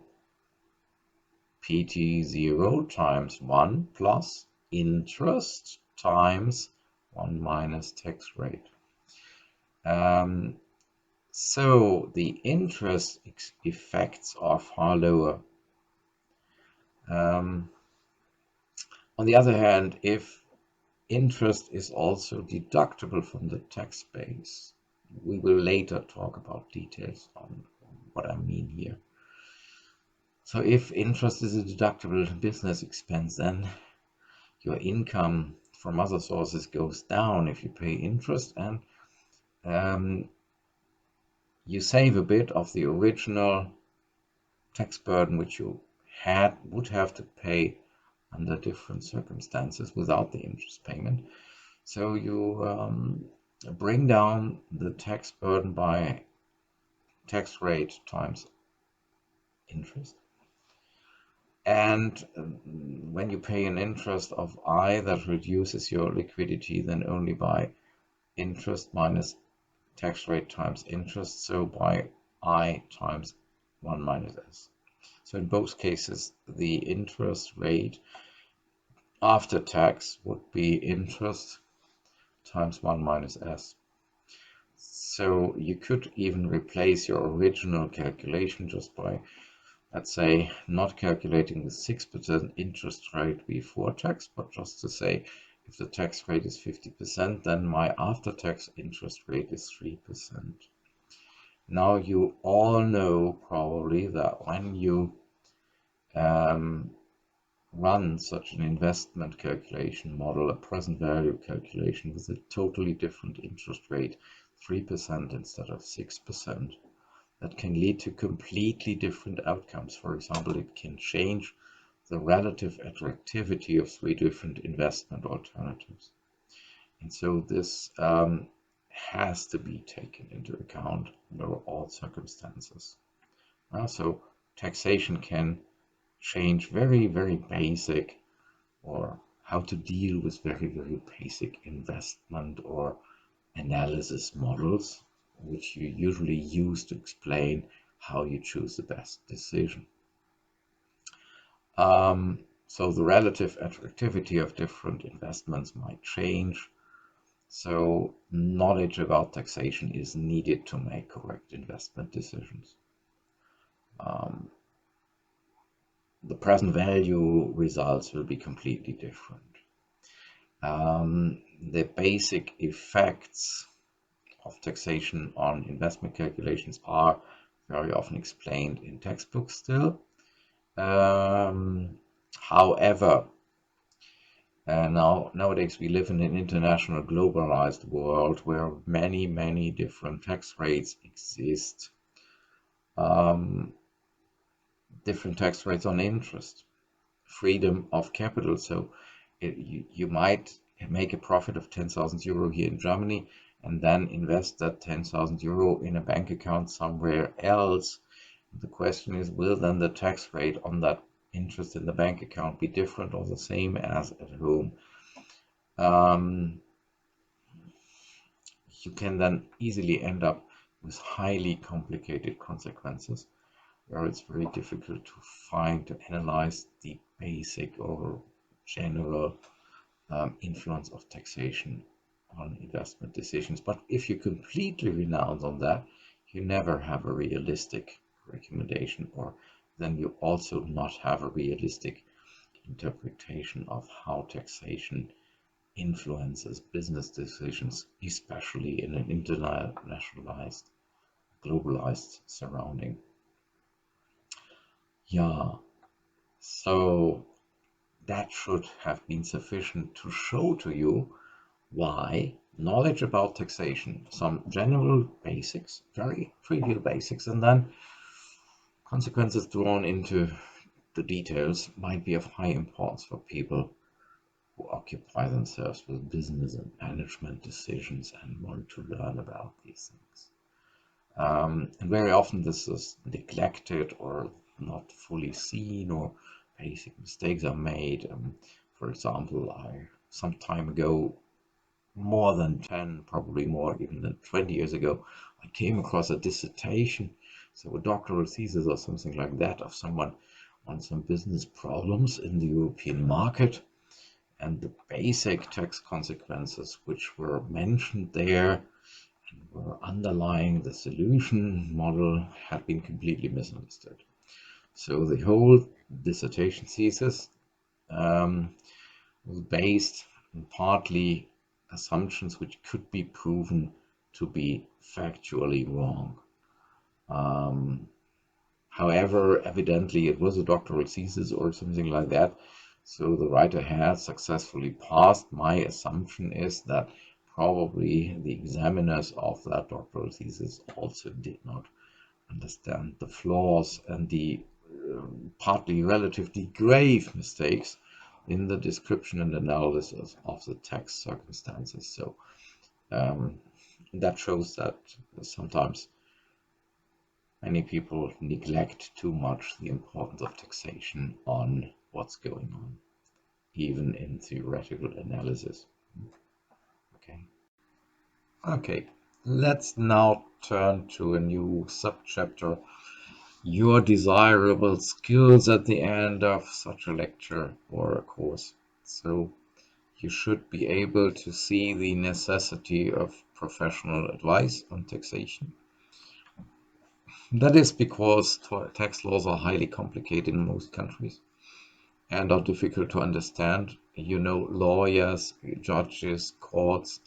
PT0 times 1 plus interest times 1 minus tax rate. So the interest effects are far lower. On the other hand, if interest is also deductible from the tax base, we will later talk about details on what I mean here. So if interest is a deductible business expense, then your income from other sources goes down if you pay interest, and you save a bit of the original tax burden which you would have to pay under different circumstances without the interest payment. So you bring down the tax burden by tax rate times interest. And when you pay an interest of I, that reduces your liquidity then only by interest minus tax rate times interest, so by I times 1 minus S. So in both cases, the interest rate after tax would be interest times 1 minus S. So you could even replace your original calculation just by, let's say, not calculating the 6% interest rate before tax, but just to say, if the tax rate is 50%, then my after-tax interest rate is 3%. Now you all know probably that when you um, run such an investment calculation model, a present value calculation with a totally different interest rate, 3% instead of 6%, that can lead to completely different outcomes. For example, it can change the relative attractivity of three different investment alternatives. And so this has to be taken into account under all circumstances. So taxation can change very, very basic, or how to deal with very, very basic investment or analysis models, which you usually use to explain how you choose the best decision. So the relative attractivity of different investments might change. So knowledge about taxation is needed to make correct investment decisions. The present value results will be completely different. The basic effects of taxation on investment calculations are very often explained in textbooks still. However, nowadays we live in an international globalized world where many, many different tax rates exist. Different tax rates on interest, freedom of capital. So you might make a profit of 10,000 euro here in Germany and then invest that 10,000 euro in a bank account somewhere else. The question is, will then the tax rate on that interest in the bank account be different or the same as at home? You can then easily end up with highly complicated consequences, where it's very difficult to analyze the basic or general influence of taxation on investment decisions. But if you completely renounce on that, you never have a realistic recommendation, or then you also not have a realistic interpretation of how taxation influences business decisions, especially in an internationalized, globalized surrounding. Yeah, so that should have been sufficient to show to you why knowledge about taxation, some general basics, very trivial basics, and then consequences drawn into the details might be of high importance for people who occupy themselves with business and management decisions and want to learn about these things. And very often this is neglected or not fully seen, or basic mistakes are made. For example, some time ago, more than 10, probably more even than 20 years ago, I came across a dissertation, so a doctoral thesis or something like that, of someone on some business problems in the European market. And the basic tax consequences which were mentioned there and were underlying the solution model had been completely misunderstood. So the whole dissertation thesis was based on partly assumptions which could be proven to be factually wrong. However, evidently it was a doctoral thesis or something like that, so the writer has successfully passed. My assumption is that probably the examiners of that doctoral thesis also did not understand the flaws and the partly relatively grave mistakes in the description and analysis of the tax circumstances. So that shows that sometimes many people neglect too much the importance of taxation on what's going on, even in theoretical analysis. Okay. Okay. Let's now turn to a new subchapter: your desirable skills at the end of such a lecture or a course. So you should be able to see the necessity of professional advice on taxation. That is because tax laws are highly complicated in most countries and are difficult to understand. Lawyers, judges, courts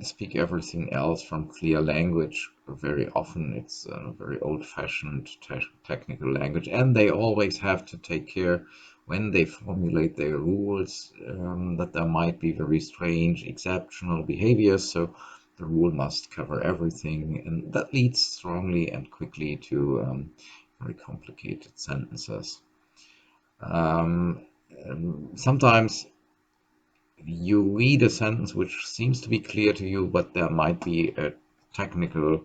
Speak everything else from clear language. Very often it's very old-fashioned technical language, and they always have to take care when they formulate their rules that there might be very strange, exceptional behaviors. So the rule must cover everything, and that leads strongly and quickly to very complicated sentences. Um, Sometimes you read a sentence which seems to be clear to you, but there might be a technical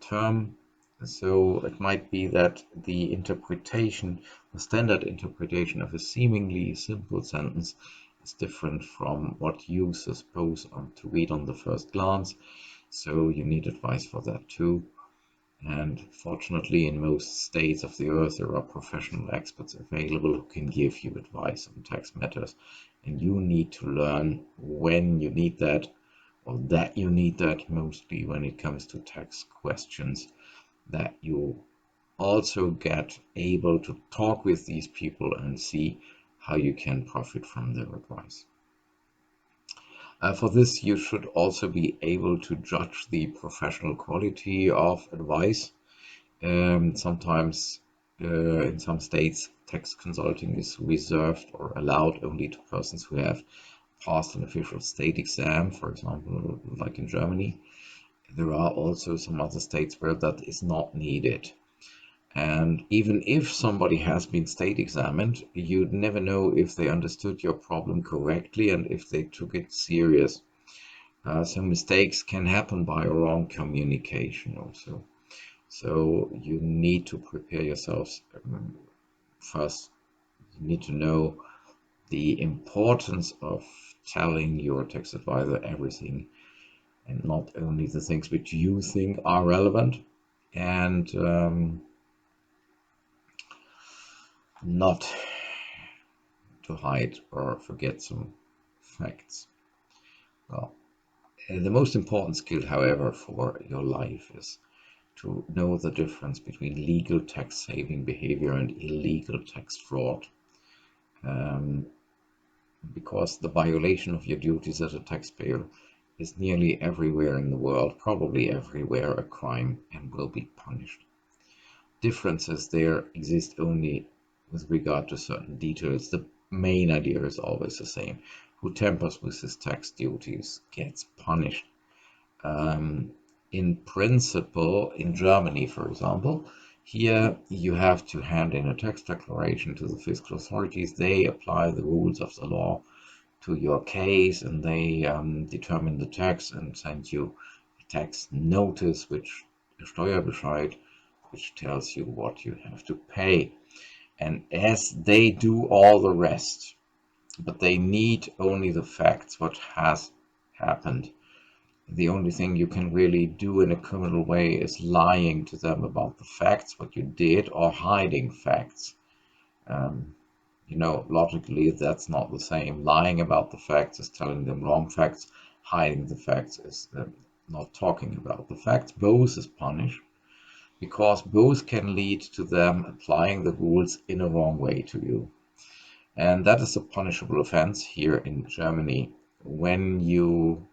term. So it might be that the interpretation, the standard interpretation of a seemingly simple sentence is different from what you suppose to read on the first glance. So you need advice for that too. And fortunately, in most states of the earth, there are professional experts available who can give you advice on tax matters. And you need to learn when you need that, or that you need that mostly when it comes to tax questions, that you also get able to talk with these people and see how you can profit from their advice. For this, you should also be able to judge the professional quality of advice. Sometimes in some states, tax consulting is reserved or allowed only to persons who have passed an official state exam, for example, like in Germany. There are also some other states where that is not needed. And even if somebody has been state examined, you'd never know if they understood your problem correctly and if they took it serious. So mistakes can happen by wrong communication also. So you need to prepare yourselves first. You need to know the importance of telling your tax advisor everything and not only the things which you think are relevant, and not to hide or forget some facts. Well, the most important skill, however, for your life is to know the difference between legal tax saving behavior and illegal tax fraud. Um, because the violation of your duties as a taxpayer is nearly everywhere in the world, probably everywhere, a crime and will be punished. Differences there exist only with regard to certain details. The main idea is always the same. Who tampers with his tax duties gets punished. Um, in principle, in Germany, for example, here you have to hand in a tax declaration to the fiscal authorities. They apply the rules of the law to your case, and they determine the tax and send you a tax notice, which a Steuerbescheid, which tells you what you have to pay. And as they do all the rest, but they need only the facts, what has happened. The only thing you can really do in a criminal way is lying to them about the facts, what you did, or hiding facts. Um, logically, that's not the same. Lying about the facts is telling them wrong facts. Hiding the facts is not talking about the facts. Both is punished because both can lead to them applying the rules in a wrong way to you. And that is a punishable offense here in Germany when you,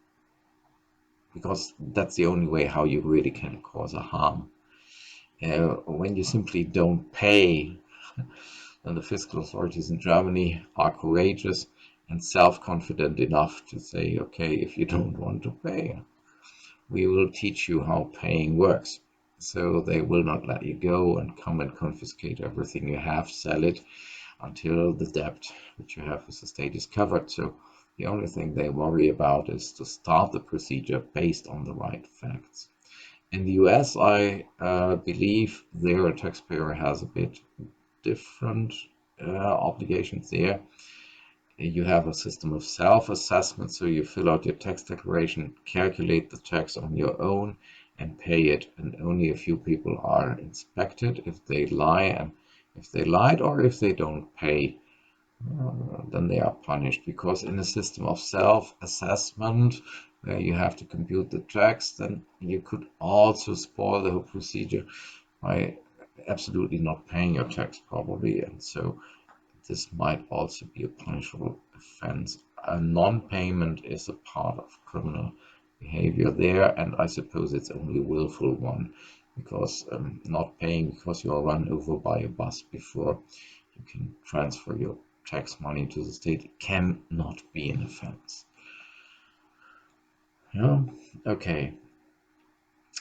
because that's the only way how you really can cause a harm. When you simply don't pay, then the fiscal authorities in Germany are courageous and self-confident enough to say, okay, if you don't want to pay, we will teach you how paying works. So they will not let you go and come and confiscate everything you have, sell it until the debt which you have with the state is covered. So the only thing they worry about is to start the procedure based on the right facts. In the US, I believe their taxpayer has a bit different obligations there. You have a system of self-assessment, so you fill out your tax declaration, calculate the tax on your own, and pay it. And only a few people are inspected if they lie, and if they lied or if they don't pay, then they are punished. Because in a system of self-assessment, where you have to compute the tax, then you could also spoil the whole procedure by absolutely not paying your tax, probably. And so this might also be a punishable offense. a non-payment is a part of criminal behavior there, and I suppose it's only a willful one, because not paying because you are run over by a bus before you can transfer your tax money to the state cannot be an offense. Yeah, okay.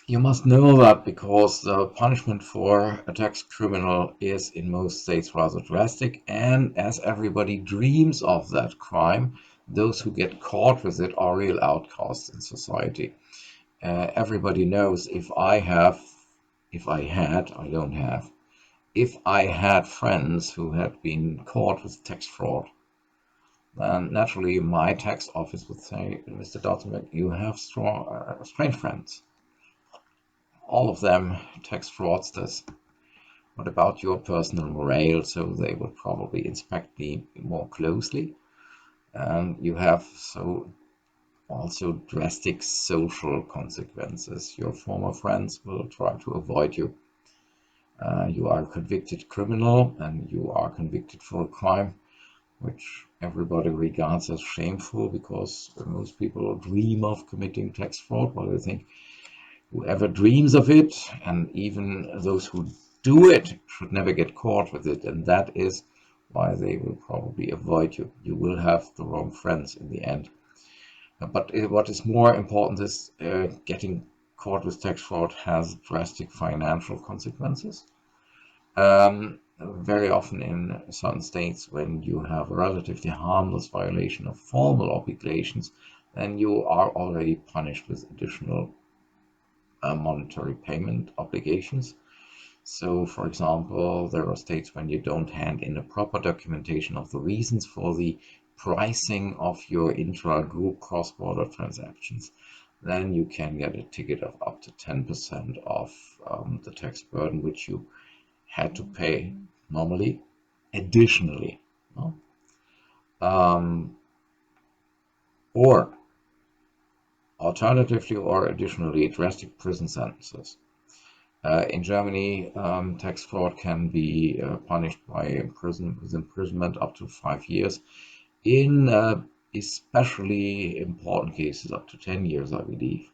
You must know that because the punishment for a tax criminal is in most states rather drastic, and as everybody dreams of that crime, those who get caught with it are real outcasts in society. Everybody knows I don't have, if I had friends who had been caught with tax fraud, then naturally my tax office would say, Mr. Dottenberg, you have strange friends. All of them tax fraudsters. What about your personal morale? So they would probably inspect me more closely. And you have so also drastic social consequences. Your former friends will try to avoid you. You are a convicted criminal and you are convicted for a crime which everybody regards as shameful, because most people dream of committing tax fraud, but I think whoever dreams of it, and even those who do it, should never get caught with it, and that is why they will probably avoid you. You will have the wrong friends in the end. But what is more important is getting caught with tax fraud has drastic financial consequences. Very often in certain states, when you have a relatively harmless violation of formal obligations, then you are already punished with additional monetary payment obligations. So, for example, there are states when you don't hand in a proper documentation of the reasons for the pricing of your intra-group cross-border transactions, then you can get a ticket of up to 10% of the tax burden which you had to pay normally, additionally. No? Or alternatively or additionally, drastic prison sentences. In Germany, tax fraud can be punished by imprisonment up to 5 years. In especially important cases, up to 10 years, I believe.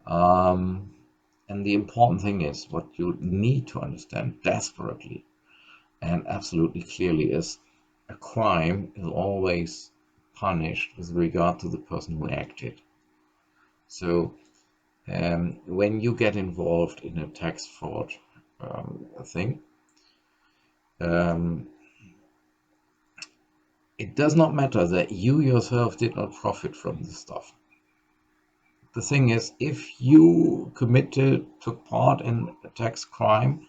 And the important thing is, what you need to understand desperately and absolutely clearly is, a crime is always punished with regard to the person who acted. So when you get involved in a tax fraud thing, it does not matter that you yourself did not profit from the stuff. The thing is, if you took part in a tax crime,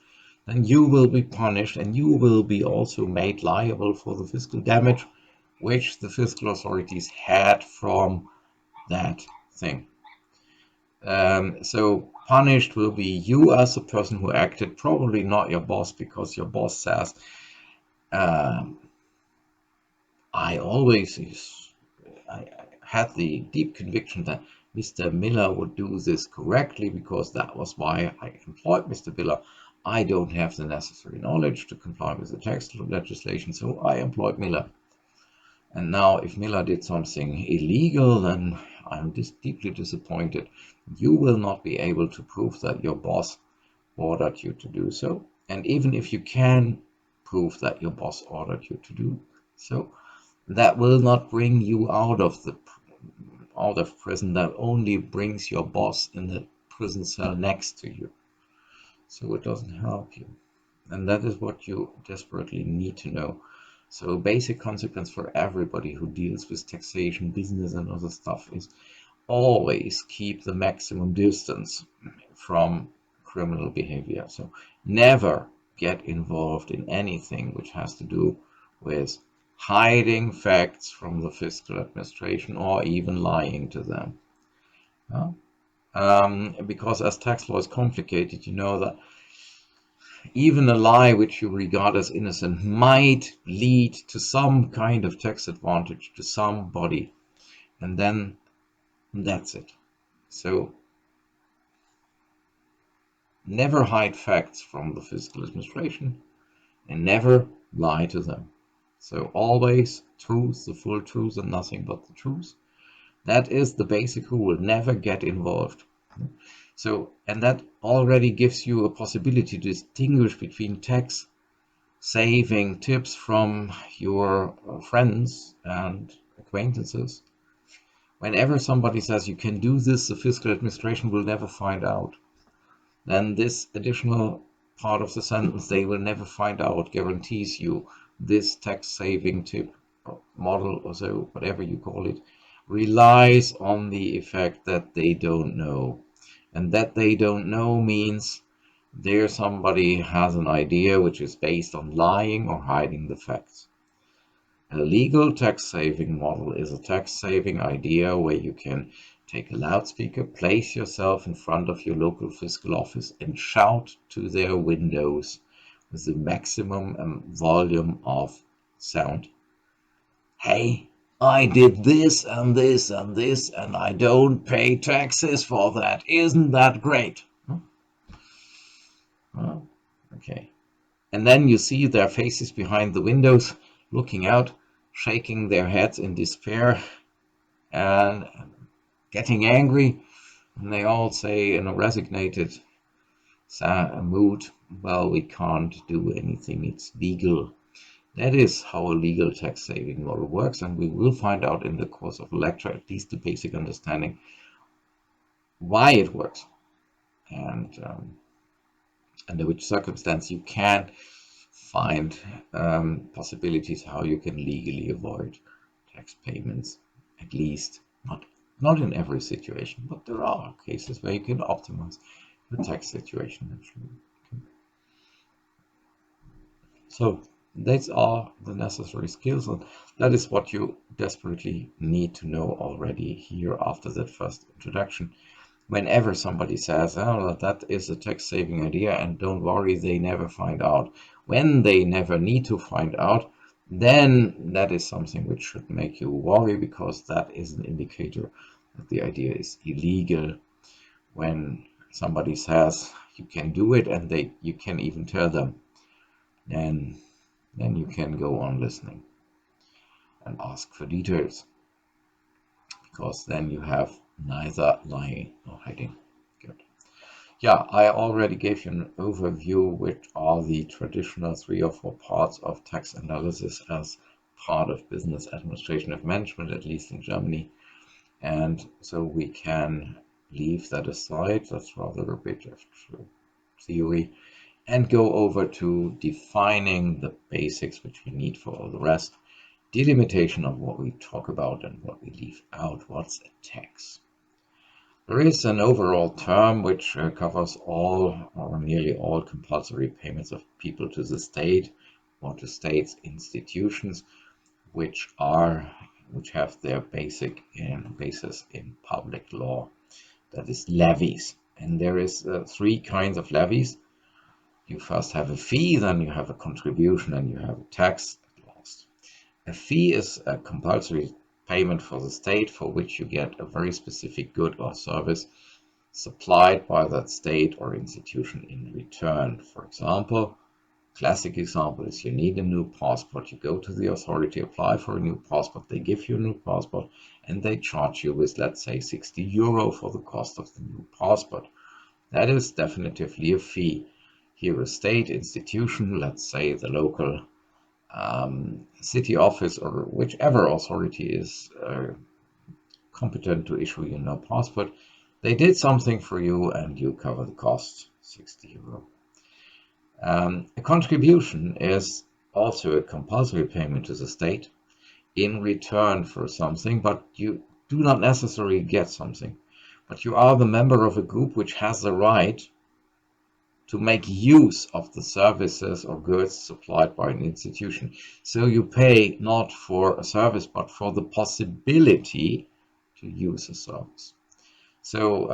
then you will be punished and you will be also made liable for the fiscal damage which the fiscal authorities had from that thing. So punished will be you as a person who acted, probably not your boss, because your boss says, I had the deep conviction that Mr. Miller would do this correctly, because that was why I employed Mr. Miller. I don't have the necessary knowledge to comply with the tax legislation, so I employed Miller. And now, if Miller did something illegal, then I'm deeply disappointed. You will not be able to prove that your boss ordered you to do so. And even if you can prove that your boss ordered you to do so, that will not bring you out of prison. That only brings your boss in the prison cell next to you. So it doesn't help you. And that is what you desperately need to know. So basic consequence for everybody who deals with taxation, business and other stuff is always keep the maximum distance from criminal behavior. So never get involved in anything which has to do with hiding facts from the fiscal administration or even lying to them. Because as tax law is complicated, you know that even a lie which you regard as innocent might lead to some kind of tax advantage to somebody, and then that's it. So never hide facts from the fiscal administration and never lie to them. So always truth, the full truth, and nothing but the truth. That is the basic rule. Never get involved. So, and that already gives you a possibility to distinguish between tax saving tips from your friends and acquaintances. Whenever somebody says you can do this, the fiscal administration will never find out, then this additional part of the sentence, they will never find out, guarantees you this tax saving tip or model, or so, whatever you call it, relies on the effect that they don't know. And that they don't know means there somebody has an idea which is based on lying or hiding the facts. A legal tax saving model is a tax saving idea where you can take a loudspeaker, place yourself in front of your local fiscal office, and shout to their windows with the maximum volume of sound. Hey, I did this and this and this, and I don't pay taxes for that. Isn't that great? Oh, okay. And then you see their faces behind the windows, looking out, shaking their heads in despair and getting angry. And they all say in a resignated mood, well, we can't do anything, it's legal. That is how a legal tax saving model works, and we will find out in the course of the lecture at least the basic understanding why it works and under which circumstance you can find possibilities how you can legally avoid tax payments, at least not in every situation, but there are cases where you can optimize the tax situation actually. Okay. So these are the necessary skills, and that is what you desperately need to know already here after that first introduction. Whenever somebody says, oh, that is a tax saving idea, and don't worry, they never find out. When they never need to find out, then that is something which should make you worry, because that is an indicator that the idea is illegal. When somebody says you can do it and you can even tell them, then you can go on listening and ask for details, because then you have neither lying nor hiding. Good. Yeah, I already gave you an overview, which are the traditional 3 or 4 parts of tax analysis as part of business administration of management, at least in Germany. And so we can leave that aside. That's rather a bit of theory, and go over to defining the basics which we need for all the rest. Delimitation of what we talk about and what we leave out. What's a tax? There is an overall term which covers all or nearly all compulsory payments of people to the state or to state's institutions, which have their basis in public law. That is levies, and there is 3 kinds of levies. You first have a fee, then you have a contribution, and you have a tax at last. A fee is a compulsory payment for the state for which you get a very specific good or service supplied by that state or institution in return. For example, classic example is you need a new passport. You go to the authority, apply for a new passport, they give you a new passport, and they charge you with, let's say, 60 euro for the cost of the new passport. That is definitively a fee. Here a state institution, let's say the local city office or whichever authority is competent to issue you no passport, they did something for you and you cover the cost, 60 euro. A contribution is also a compulsory payment to the state in return for something, but you do not necessarily get something. But you are the member of a group which has the right to make use of the services or goods supplied by an institution. So you pay not for a service, but for the possibility to use a service. So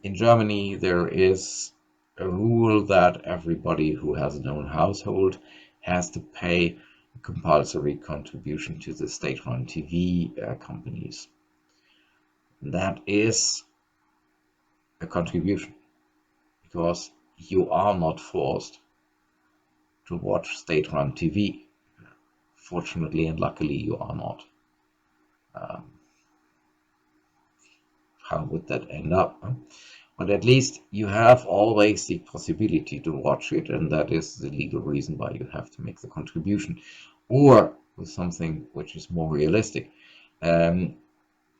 in Germany, there is a rule that everybody who has an own household has to pay a compulsory contribution to the state-run TV companies. That is a contribution, because you are not forced to watch state-run TV. Fortunately and luckily, you are not. How would that end up? Huh? But at least you have always the possibility to watch it, and that is the legal reason why you have to make the contribution. Or with something which is more realistic. Um,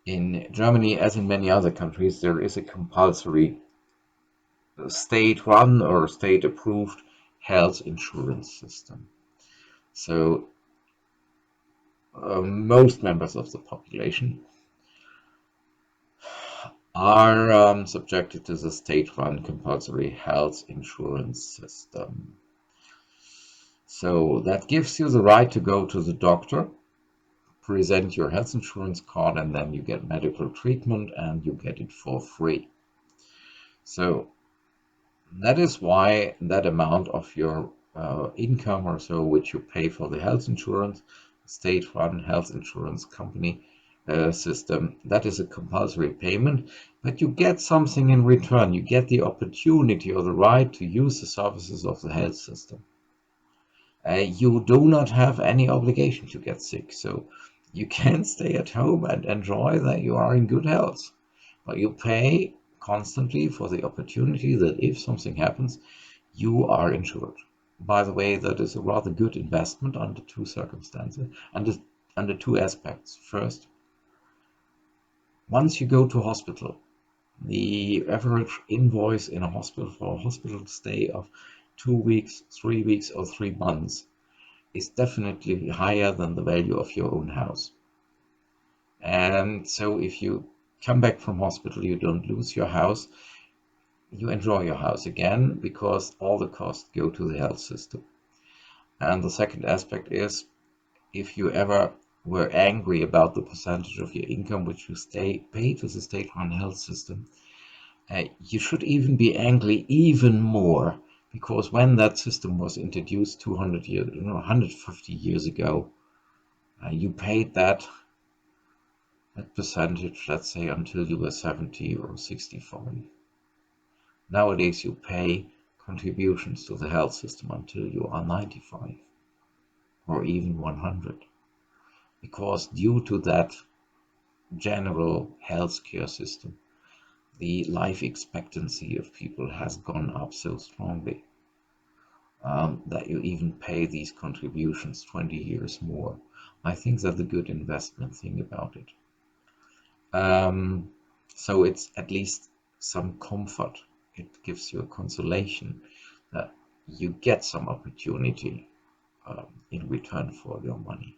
in Germany, as in many other countries, there is a compulsory state-run or state-approved health insurance system. So most members of the population are subjected to the state-run compulsory health insurance system. So that gives you the right to go to the doctor, present your health insurance card, and then you get medical treatment and you get it for free. So that is why that amount of your income or so which you pay for the health insurance, state-run health insurance company system, that is a compulsory payment, but you get something in return. You get the opportunity or the right to use the services of the health system. You do not have any obligation to get sick, so you can stay at home and enjoy that you are in good health. But you pay constantly for the opportunity that if something happens, you are insured. By the way, that is a rather good investment under two circumstances, under two aspects. First, once you go to hospital, the average invoice in a hospital for a hospital stay of 2 weeks, 3 weeks, or 3 months is definitely higher than the value of your own house. And so if you come back from hospital, you don't lose your house, you enjoy your house again because all the costs go to the health system. And the second aspect is if you ever were angry about the percentage of your income which you pay to the state-run health system, you should even be angry even more because when that system was introduced 200 years, 150 years ago, you paid that percentage, let's say, until you were 70 or 65. Nowadays, you pay contributions to the health system until you are 95 or even 100. Because due to that general healthcare system, the life expectancy of people has gone up so strongly that you even pay these contributions 20 years more. I think that's a good investment thing about it. So it's at least some comfort. It gives you a consolation that you get some opportunity in return for your money.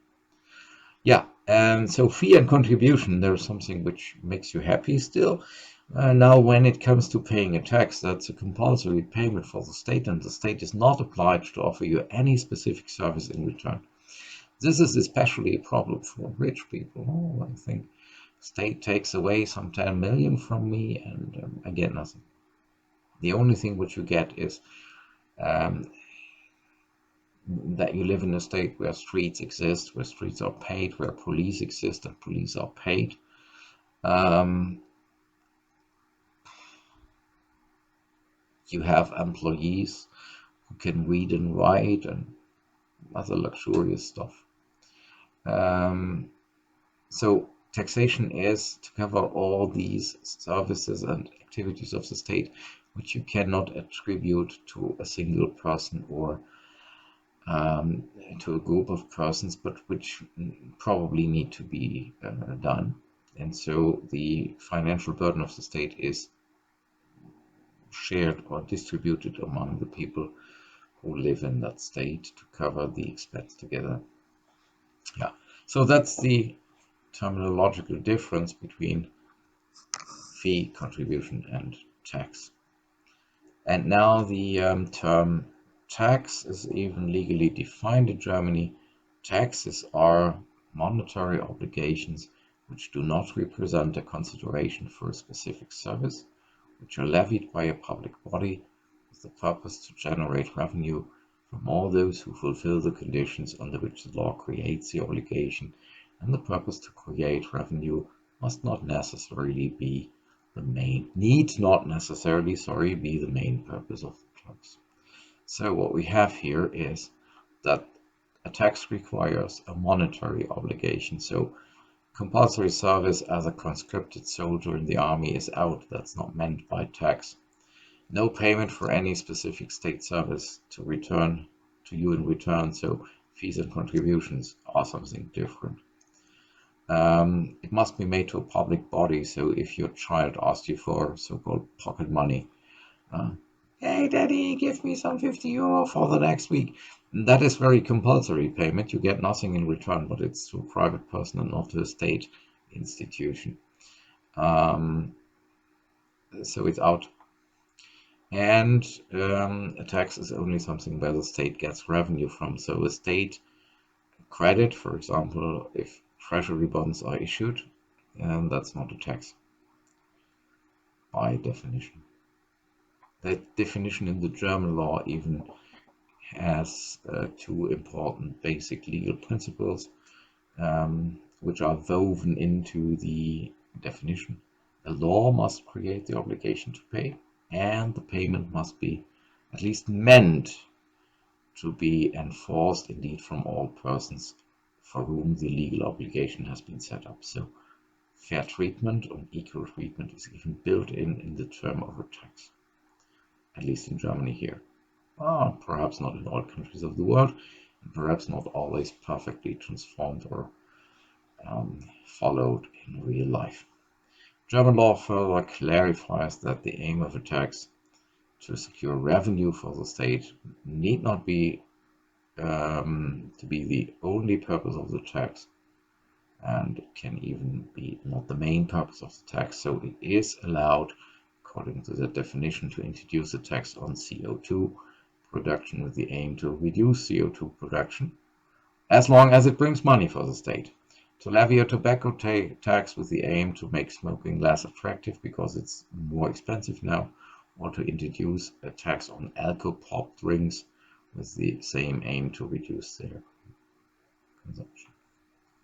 Yeah, and so fee and contribution, there's something which makes you happy still. Now, when it comes to paying a tax, that's a compulsory payment for the state, and the state is not obliged to offer you any specific service in return. This is especially a problem for rich people. Oh, I think state takes away some 10 million from me and I get nothing. The only thing which you get is that you live in a state where streets exist, where streets are paid, where police exist and police are paid. You have employees who can read and write and other luxurious stuff. So taxation is to cover all these services and activities of the state which you cannot attribute to a single person or to a group of persons, but which probably need to be done. And so the financial burden of the state is shared or distributed among the people who live in that state to cover the expense together. Yeah, so that's the terminological difference between fee, contribution, and tax. And now the term tax is even legally defined in Germany. Taxes are monetary obligations which do not represent a consideration for a specific service, which are levied by a public body with the purpose to generate revenue from all those who fulfill the conditions under which the law creates the obligation, and the purpose to create revenue must not necessarily be need not necessarily, be the main purpose of the tax. So what we have here is that A tax requires a monetary obligation, so compulsory service as a conscripted soldier in the army is out. That's not meant by tax. No payment for any specific state service to return to you in return, so fees and contributions are something different. It must be made to a public body, so if your child asks you for so-called pocket money, uh, hey daddy, give me some 50 euro for the next week. That is very compulsory payment. You get nothing in return, but it's to a private person and not to a state institution. So it's out. And a tax is only something where the state gets revenue from. So a state credit, for example, if treasury bonds are issued, and that's not a tax by definition. That definition in the German law even has two important basic legal principles, which are woven into the definition. The law must create the obligation to pay, and the payment must be at least meant to be enforced indeed from all persons for whom the legal obligation has been set up. So fair treatment or equal treatment is even built in the term of a tax, at least in Germany here. Perhaps not in all countries of the world, and perhaps not always perfectly transformed or followed in real life. German law further clarifies that the aim of a tax to secure revenue for the state need not be to be the only purpose of the tax, and it can even be not the main purpose of the tax. So it is allowed, according to the definition, to introduce a tax on CO2 production with the aim to reduce CO2 production, as long as it brings money for the state. To levy a tobacco tax with the aim to make smoking less attractive because it's more expensive now, or to introduce a tax on alcohol drinks with the same aim to reduce their consumption.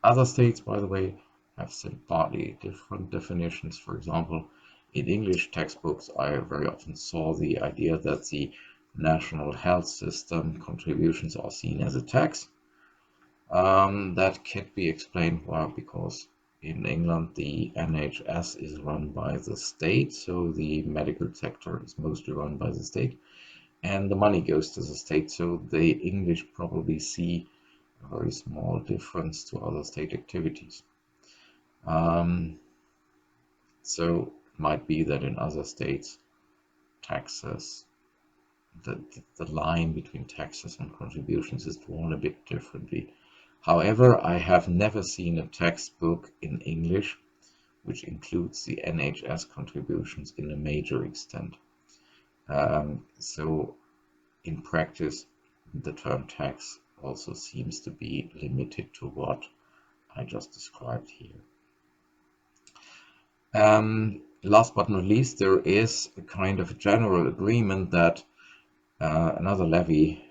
Other states, by the way, have partly different definitions. For example, in English textbooks, I very often saw the idea that the national health system contributions are seen as a tax. That can be explained why, because in England the NHS is run by the state, so the medical sector is mostly run by the state, and the money goes to the state, so the English probably see a very small difference to other state activities. So it might be that in other states taxes, the line between taxes and contributions is drawn a bit differently. However, I have never seen a textbook in English which includes the NHS contributions in a major extent. So in practice, the term tax also seems to be limited to what I just described here. Last but not least, there is a kind of general agreement that another levy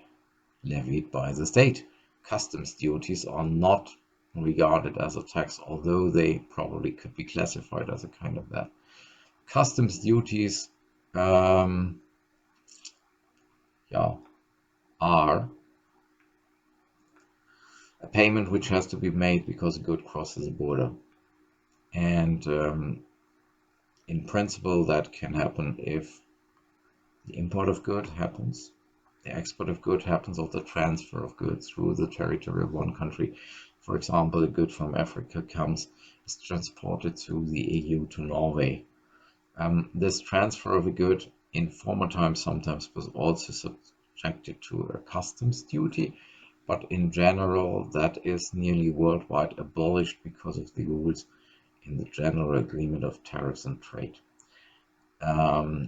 levied by the state. Customs duties are not regarded as a tax, although they probably could be classified as a kind of that. Customs duties are a payment which has to be made because a good crosses a border. And in principle, that can happen if the import of good happens, the export of good happens, or the transfer of goods through the territory of one country. For example, a good from Africa is transported through the EU to Norway. This transfer of a good in former times sometimes was also subjected to a customs duty, but in general that is nearly worldwide abolished because of the rules in the General Agreement of Tariffs and Trade,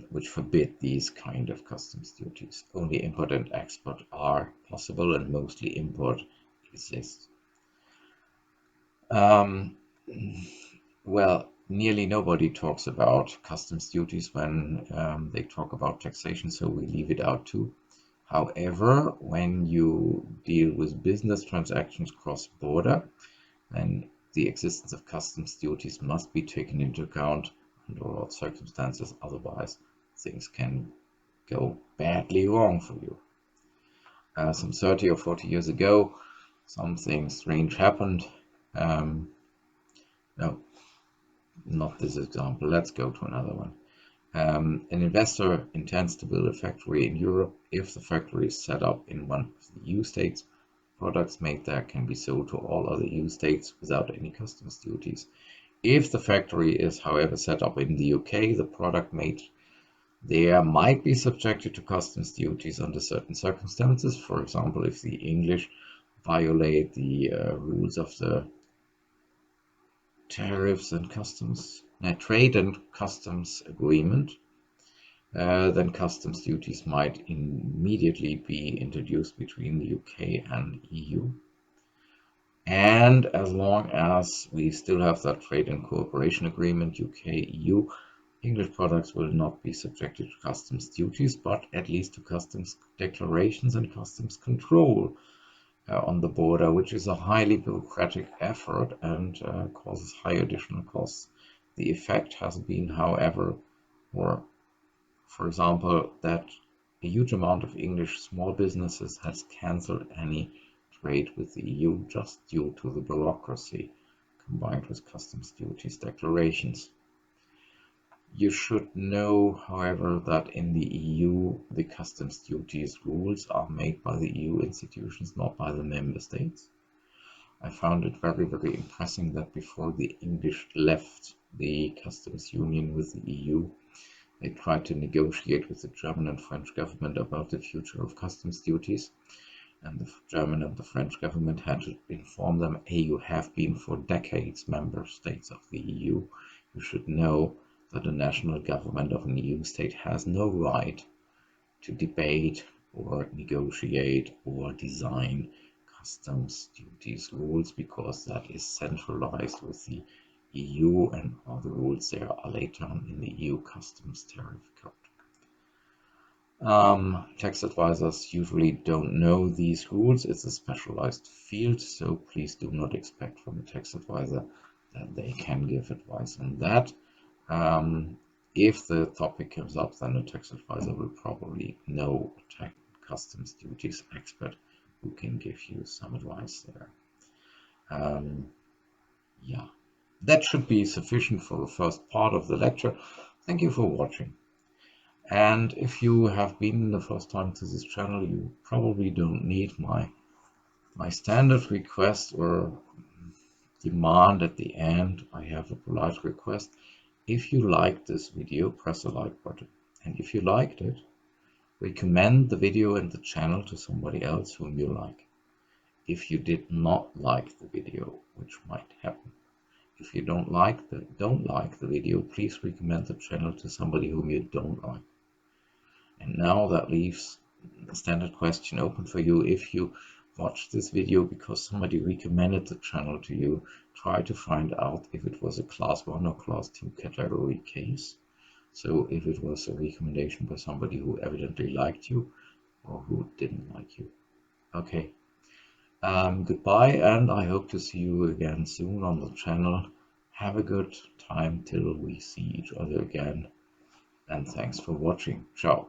which forbid these kind of customs duties. Only import and export are possible, and mostly import exists. Well, nearly nobody talks about customs duties when they talk about taxation, so we leave it out too. However, when you deal with business transactions cross-border, then the existence of customs duties must be taken into account under all circumstances, otherwise things can go badly wrong for you. Some 30 or 40 years ago, something strange happened. No, not this example. Let's go to another one. An investor intends to build a factory in Europe. If the factory is set up in one of the EU states, products made there can be sold to all other EU states without any customs duties. If the factory is, however, set up in the UK, the product made there might be subjected to customs duties under certain circumstances. For example, if the English violate the rules of the tariffs and customs, trade and customs agreement, then customs duties might immediately be introduced between the UK and EU. And as long as we still have that trade and cooperation agreement, UK-EU, English products will not be subjected to customs duties, but at least to customs declarations and customs control on the border, which is a highly bureaucratic effort and causes high additional costs. The effect has been, however, for example, that a huge amount of English small businesses has cancelled any trade with the EU just due to the bureaucracy combined with customs duties declarations. You should know, however, that in the EU, the customs duties rules are made by the EU institutions, not by the member states. I found it very, very impressive that before the English left the customs union with the EU, they tried to negotiate with the German and French government about the future of customs duties. And the German and the French government had to inform them, hey, you have been for decades member states of the EU. You should know that the national government of an EU state has no right to debate or negotiate or design customs duties rules, because that is centralized with the EU, and all the rules there are laid down in the EU customs tariff code. Tax advisors usually don't know these rules. It's a specialized field, so please do not expect from a tax advisor that they can give advice on that. If the topic comes up, then a tax advisor will probably know a customs duties expert who can give you some advice there. Yeah, that should be sufficient for the first part of the lecture. Thank you for watching. And if you have been the first time to this channel, you probably don't need my standard request or demand at the end. I have a polite request. If you liked this video, press the like button. And if you liked it, recommend the video and the channel to somebody else whom you like. If you did not like the video, which might happen, if you don't like the video, please recommend the channel to somebody whom you don't like. And now that leaves the standard question open for you. If you watched this video because somebody recommended the channel to you, try to find out if it was a class 1 or class 2 category case. So if it was a recommendation by somebody who evidently liked you or who didn't like you. Okay. Goodbye, and I hope to see you again soon on the channel. Have a good time till we see each other again, and thanks for watching. Ciao.